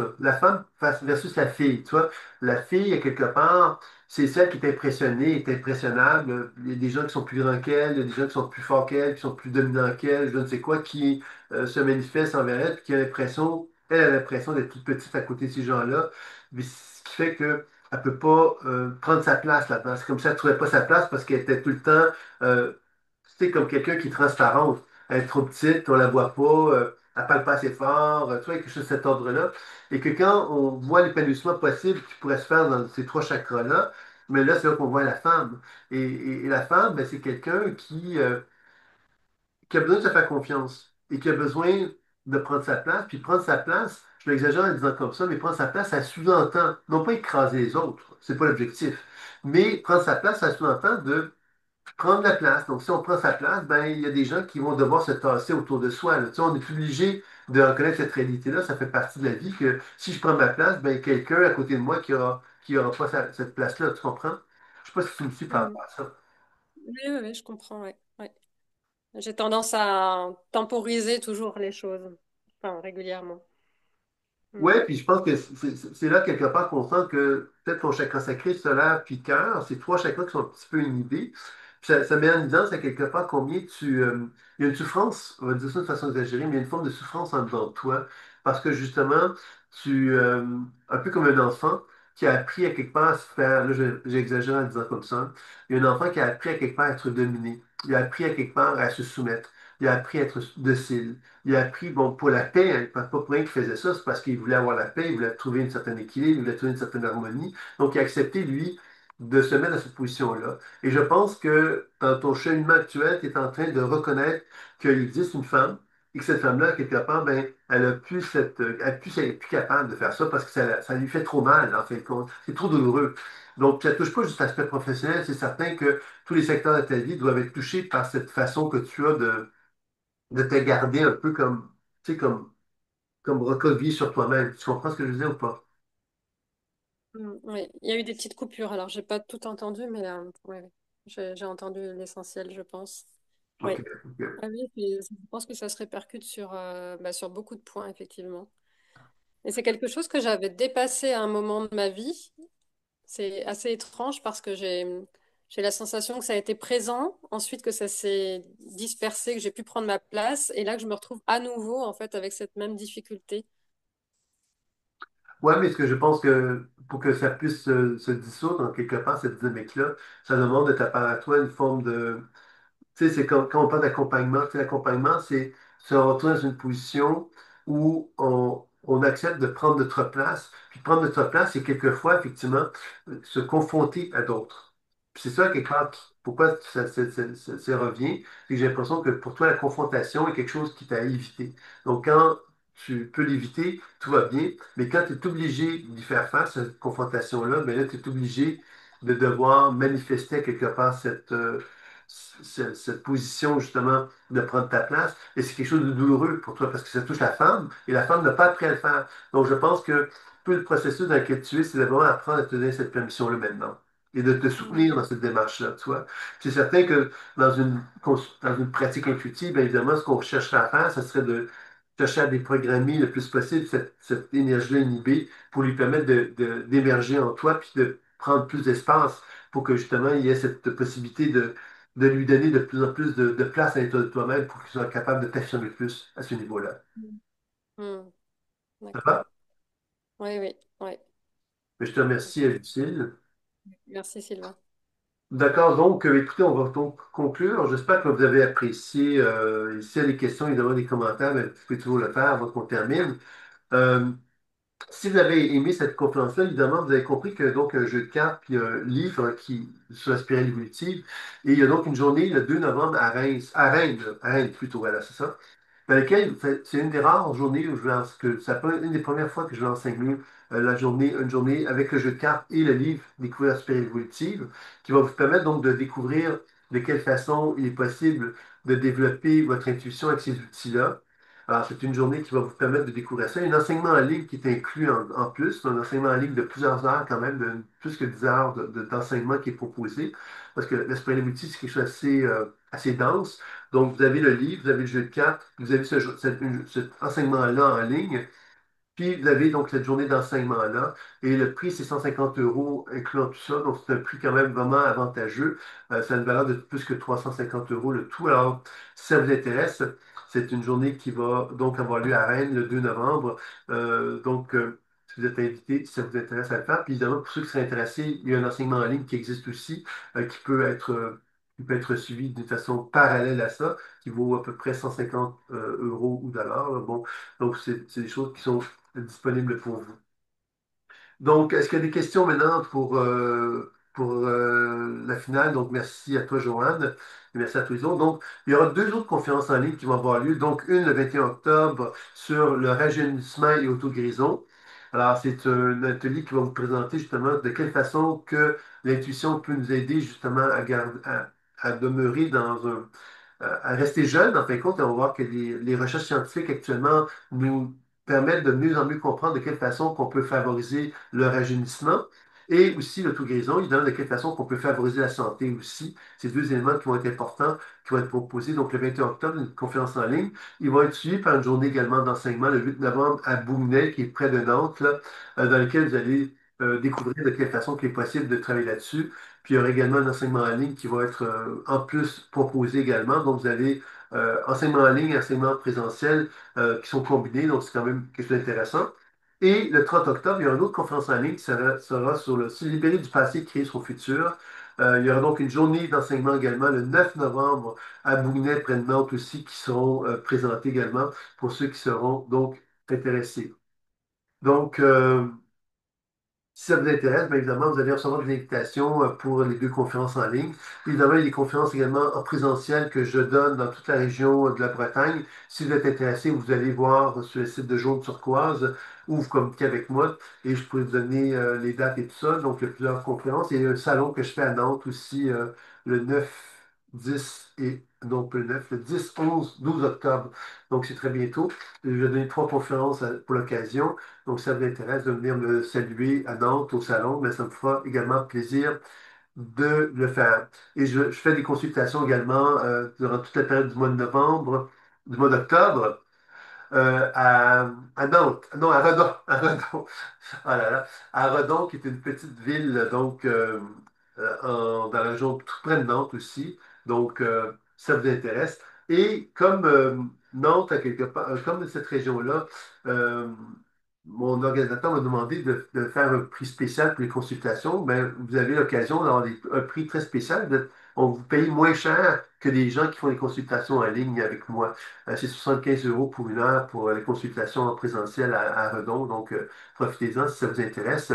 versus la fille, tu vois. La fille, quelque part, c'est celle qui est impressionnée, est impressionnable. Il y a des gens qui sont plus grands qu'elle, il y a des gens qui sont plus forts qu'elle, qui sont plus dominants qu'elle, je ne sais quoi, qui se manifestent envers elle, puis qui a l'impression, elle a l'impression d'être toute petite à côté de ces gens-là. Mais ce qui fait que elle peut pas prendre sa place là-dedans. C'est comme ça, elle ne trouvait pas sa place parce qu'elle était tout le temps, euh, tu sais, comme quelqu'un qui est transparente. Elle est trop petite, on la voit pas. Elle parle pas assez fort, tu vois, quelque chose de cet ordre-là. Et que quand on voit l'épanouissement possible qui pourrait se faire dans ces trois chakras-là, mais là, c'est là qu'on voit la femme. Et la femme, ben, c'est quelqu'un qui a besoin de se faire confiance et qui a besoin de prendre sa place. Puis prendre sa place, je l'exagère en disant comme ça, mais prendre sa place, ça sous-entend, non pas écraser les autres, c'est pas l'objectif, mais prendre sa place, ça sous-entend de prendre la place. Donc, si on prend sa place, ben, il y a des gens qui vont devoir se tasser autour de soi, là. Tu sais, on est obligé de reconnaître cette réalité-là. Ça fait partie de la vie que si je prends ma place, ben, quelqu'un à côté de moi qui aura pas cette place-là. Tu comprends? Je sais pas si tu me suis par Mm. rapport à ça. Oui, oui, oui, je comprends, ouais. Ouais. J'ai tendance à temporiser toujours les choses, enfin régulièrement. Mm. Ouais, puis je pense que c'est là quelque part qu'on sent que peut-être ton chakra sacré, solaire, puis cœur, c'est trois chakras qui sont un petit peu inhibés. Puis ça met en évidence à quelque part combien il y a une souffrance, on va dire ça de façon exagérée, mais il y a une forme de souffrance en dedans de toi. Parce que justement, un peu comme un enfant qui a appris à quelque part à se faire, là j'exagère en disant comme ça, il y a un enfant qui a appris à quelque part à être dominé. Il a appris à quelque part à se soumettre. Il a appris à être docile. Il a appris, bon, pour la paix, hein, pas pour rien qu'il faisait ça, c'est parce qu'il voulait avoir la paix, il voulait trouver un certain équilibre, il voulait trouver une certaine harmonie. Donc, il a accepté, lui, de se mettre dans cette position-là. Et je pense que dans ton cheminement actuel, tu es en train de reconnaître qu'il existe une femme et que cette femme-là, quelque part, ben, elle est plus capable de faire ça parce que ça lui fait trop mal, en fin de compte. C'est trop douloureux. Donc, ça touche pas juste l'aspect professionnel, c'est certain que tous les secteurs de ta vie doivent être touchés par cette façon que tu as de te garder un peu comme, tu sais, comme recroquevillé sur toi-même. Tu comprends ce que je veux dire ou pas? Oui, il y a eu des petites coupures, alors j'ai pas tout entendu, mais ouais, ouais. J'ai entendu l'essentiel, je pense. OK, Oui. OK. Ah oui, je pense que ça se répercute sur beaucoup de points, effectivement. Et c'est quelque chose que j'avais dépassé à un moment de ma vie. C'est assez étrange parce que j'ai la sensation que ça a été présent, ensuite que ça s'est dispersé, que j'ai pu prendre ma place, et là que je me retrouve à nouveau en fait avec cette même difficulté. Ouais, mais ce que je pense que pour que ça puisse se dissoudre en quelque part, cette dynamique-là, ça demande de ta part à toi une forme de. Tu sais, c'est comme quand on parle d'accompagnement. Tu sais, l'accompagnement, c'est se retrouver dans une position où on accepte de prendre notre place. Puis prendre notre place, c'est quelquefois, effectivement, se confronter à d'autres. Puis c'est ça, quelque part, pourquoi ça revient, c'est que j'ai l'impression que pour toi, la confrontation est quelque chose qui t'a évité. Donc, quand tu peux l'éviter, tout va bien. Mais quand tu es obligé d'y faire face à cette confrontation-là, ben là, tu es obligé de devoir manifester quelque part cette position justement de prendre ta place. Et c'est quelque chose de douloureux pour toi parce que ça touche la femme et la femme n'a pas appris à le faire. Donc je pense que tout le processus dans lequel tu es, c'est vraiment apprendre à te donner cette permission-là maintenant et de te Mm. soutenir dans cette démarche-là, tu vois. C'est certain que dans une pratique intuitive, bien évidemment, ce qu'on chercherait à faire, ce serait de chercher à déprogrammer le plus possible cette énergie-là inhibée pour lui permettre d'émerger en toi puis de prendre plus d'espace pour que justement il y ait cette possibilité de lui donner de plus en plus de place à l'intérieur de toi-même pour qu'il soit capable de t'affirmer plus à ce niveau-là. Mm. Ça D'accord. va? Oui, oui, oui. Mais je te remercie, Lucille. Merci Sylvain. D'accord, donc écoutez, on va donc conclure. J'espère que vous avez apprécié. S'il y a des questions, évidemment, des commentaires, mais vous pouvez toujours le faire avant qu'on termine. Euh, Si vous avez aimé cette conférence-là, évidemment, vous avez compris que donc un jeu de cartes puis un livre qui sur la spirale évolutive. Et il y a donc une journée le 2 novembre à Reims, à Rennes plutôt, voilà, c'est ça. Dans laquelle c'est une des rares journées où je vais que ça peut être une des premières fois que je vais enseigner une journée avec le jeu de cartes et le livre Découvrir la spirale évolutive, qui va vous permettre donc de découvrir de quelle façon il est possible de développer votre intuition avec ces outils-là. Alors, c'est une journée qui va vous permettre de découvrir ça. Il y a un enseignement en ligne qui est inclus en plus, un enseignement en ligne de plusieurs heures quand même, de plus que 10 heures d'enseignement qui est proposé, parce que l'esprit multi, c'est quelque chose assez dense. Donc, vous avez le livre, vous avez le jeu de cartes, vous avez cet enseignement-là en ligne, puis vous avez donc cette journée d'enseignement-là, et le prix, c'est 150 euros incluant tout ça, donc c'est un prix quand même vraiment avantageux. Ça a une valeur de plus que 350 euros le tout. Alors, si ça vous intéresse, c'est une journée qui va donc avoir lieu à Rennes le 2 novembre. Si vous êtes invité, si ça vous intéresse à le faire. Puis évidemment, pour ceux qui seraient intéressés, il y a un enseignement en ligne qui existe aussi, qui peut être suivi d'une façon parallèle à ça, qui vaut à peu près 150 euros ou dollars. Bon, donc c'est des choses qui sont disponible pour vous. Donc, est-ce qu'il y a des questions maintenant pour la finale? Donc, merci à toi, Joanne, et merci à tous les autres. Donc, il y aura deux autres conférences en ligne qui vont avoir lieu. Donc, une le 21 octobre sur le rajeunissement et auto-guérison. Alors, c'est un atelier qui va vous présenter justement de quelle façon que l'intuition peut nous aider justement à demeurer à rester jeune, en fin de compte, et on va voir que les recherches scientifiques actuellement nous permettent de mieux en mieux comprendre de quelle façon qu'on peut favoriser le rajeunissement et aussi l'auto-guérison, évidemment, de quelle façon qu'on peut favoriser la santé aussi. Ces deux éléments qui vont être importants, qui vont être proposés. Donc, le 21 octobre, une conférence en ligne. Il va être suivi par une journée également d'enseignement le 8 novembre à Bougnais, qui est près de Nantes, là, dans lequel vous allez découvrir de quelle façon il est possible de travailler là-dessus. Puis il y aura également un enseignement en ligne qui va être en plus proposé également. Donc, vous avez enseignement en ligne et enseignement présentiel qui sont combinés. Donc, c'est quand même quelque chose d'intéressant. Et le 30 octobre, il y aura une autre conférence en ligne qui sera sur le se libérer du passé, créer son futur. Il y aura donc une journée d'enseignement également le 9 novembre à Bougnay, près de Nantes aussi, qui seront présentées également pour ceux qui seront donc intéressés. Donc, si ça vous intéresse, bien évidemment, vous allez recevoir des invitations pour les deux conférences en ligne. Évidemment, il y a des conférences également en présentiel que je donne dans toute la région de la Bretagne. Si vous êtes intéressé, vous allez voir sur le site de Jaune Turquoise ou vous communiquez avec moi et je pourrais vous donner les dates et tout ça. Donc, il y a plusieurs conférences. Il y a un salon que je fais à Nantes aussi le 9, 10 et non pas le 9, le 10, 11, 12 octobre. Donc, c'est très bientôt. Je vais donner trois conférences pour l'occasion. Donc, si ça vous intéresse de venir me saluer à Nantes au salon, mais ça me fera également plaisir de le faire. Et je fais des consultations également durant toute la période du mois de novembre, du mois d'octobre. à Nantes, non, à Redon, à Redon, ah là là, à Redon, qui est une petite ville, donc, dans la région tout près de Nantes aussi. Donc, ça vous intéresse. Et comme Nantes, à quelque part, comme cette région-là, euh, mon organisateur m'a demandé de faire un prix spécial pour les consultations. Ben, vous avez l'occasion d'avoir un prix très spécial. On vous paye moins cher que des gens qui font les consultations en ligne avec moi. C'est 75 € pour une heure pour les consultations en présentiel à Redon. Donc, profitez-en si ça vous intéresse.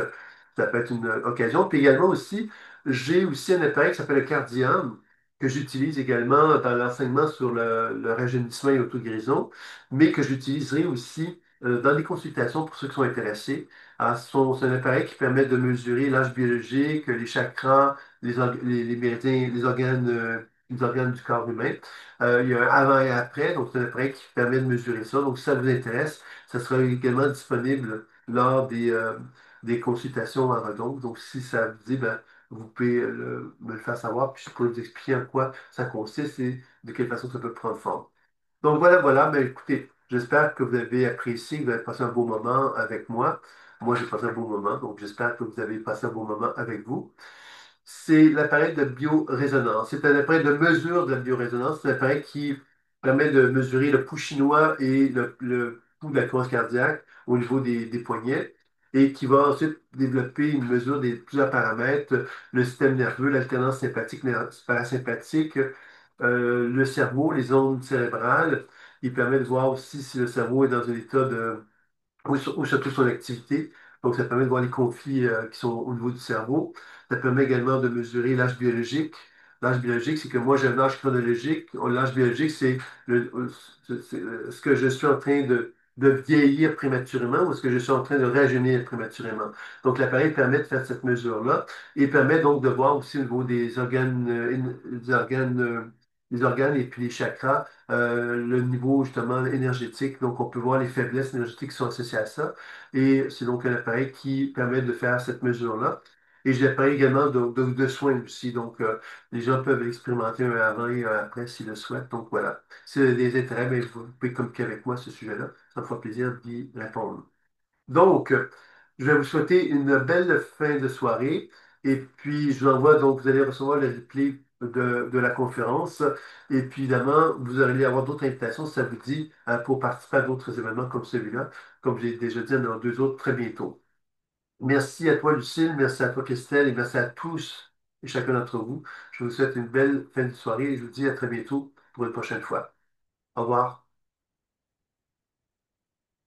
Ça peut être une occasion. Puis également aussi, j'ai aussi un appareil qui s'appelle le Cardium, que j'utilise également dans l'enseignement sur le rajeunissement et l'auto-guérison, mais que j'utiliserai aussi dans les consultations pour ceux qui sont intéressés. Alors, c'est un appareil qui permet de mesurer l'âge biologique, les chakras, les méridiens, les organes du corps humain. Il y a un avant et après, donc c'est un appareil qui permet de mesurer ça. Donc, si ça vous intéresse, ça sera également disponible lors des consultations en redonde. Donc, si ça vous dit, ben, vous pouvez me le faire savoir, puis je pourrais vous expliquer en quoi ça consiste et de quelle façon ça peut prendre forme. Donc voilà, voilà, mais écoutez, j'espère que vous avez apprécié, que vous avez passé un beau moment avec moi. Moi, j'ai passé un beau moment, donc j'espère que vous avez passé un beau moment avec vous. C'est l'appareil de biorésonance. C'est un appareil de mesure de la biorésonance. C'est un appareil qui permet de mesurer le pouls chinois et le pouls de la cohérence cardiaque au niveau des poignets et qui va ensuite développer une mesure des plusieurs paramètres, le système nerveux, l'alternance sympathique, parasympathique, le cerveau, les ondes cérébrales. Il permet de voir aussi si le cerveau est dans un état de ou surtout son activité. Donc, ça permet de voir les conflits qui sont au niveau du cerveau. Ça permet également de mesurer l'âge biologique. L'âge biologique, c'est que moi, j'ai un âge chronologique. L'âge biologique, c'est ce que je suis en train de vieillir prématurément ou est-ce que je suis en train de rajeunir prématurément. Donc, l'appareil permet de faire cette mesure-là et permet donc de voir aussi au niveau des organes, des organes et puis les chakras le niveau justement énergétique. Donc, on peut voir les faiblesses énergétiques qui sont associées à ça. Et c'est donc un appareil qui permet de faire cette mesure-là. Et j'ai l'appareil également de soins aussi. Donc, les gens peuvent expérimenter un avant et un après s'ils le souhaitent. Donc, voilà. Si vous avez des intérêts, bien, vous pouvez communiquer avec moi à ce sujet-là. Ça me fera plaisir d'y répondre. Donc, je vais vous souhaiter une belle fin de soirée. Et puis, je vous envoie, donc, vous allez recevoir le replay de la conférence. Et puis, évidemment, vous allez avoir d'autres invitations, si ça vous dit, pour participer à d'autres événements comme celui-là. Comme j'ai déjà dit, il y en aura deux autres très bientôt. Merci à toi, Lucille. Merci à toi, Christelle. Et merci à tous et chacun d'entre vous. Je vous souhaite une belle fin de soirée et je vous dis à très bientôt pour une prochaine fois. Au revoir.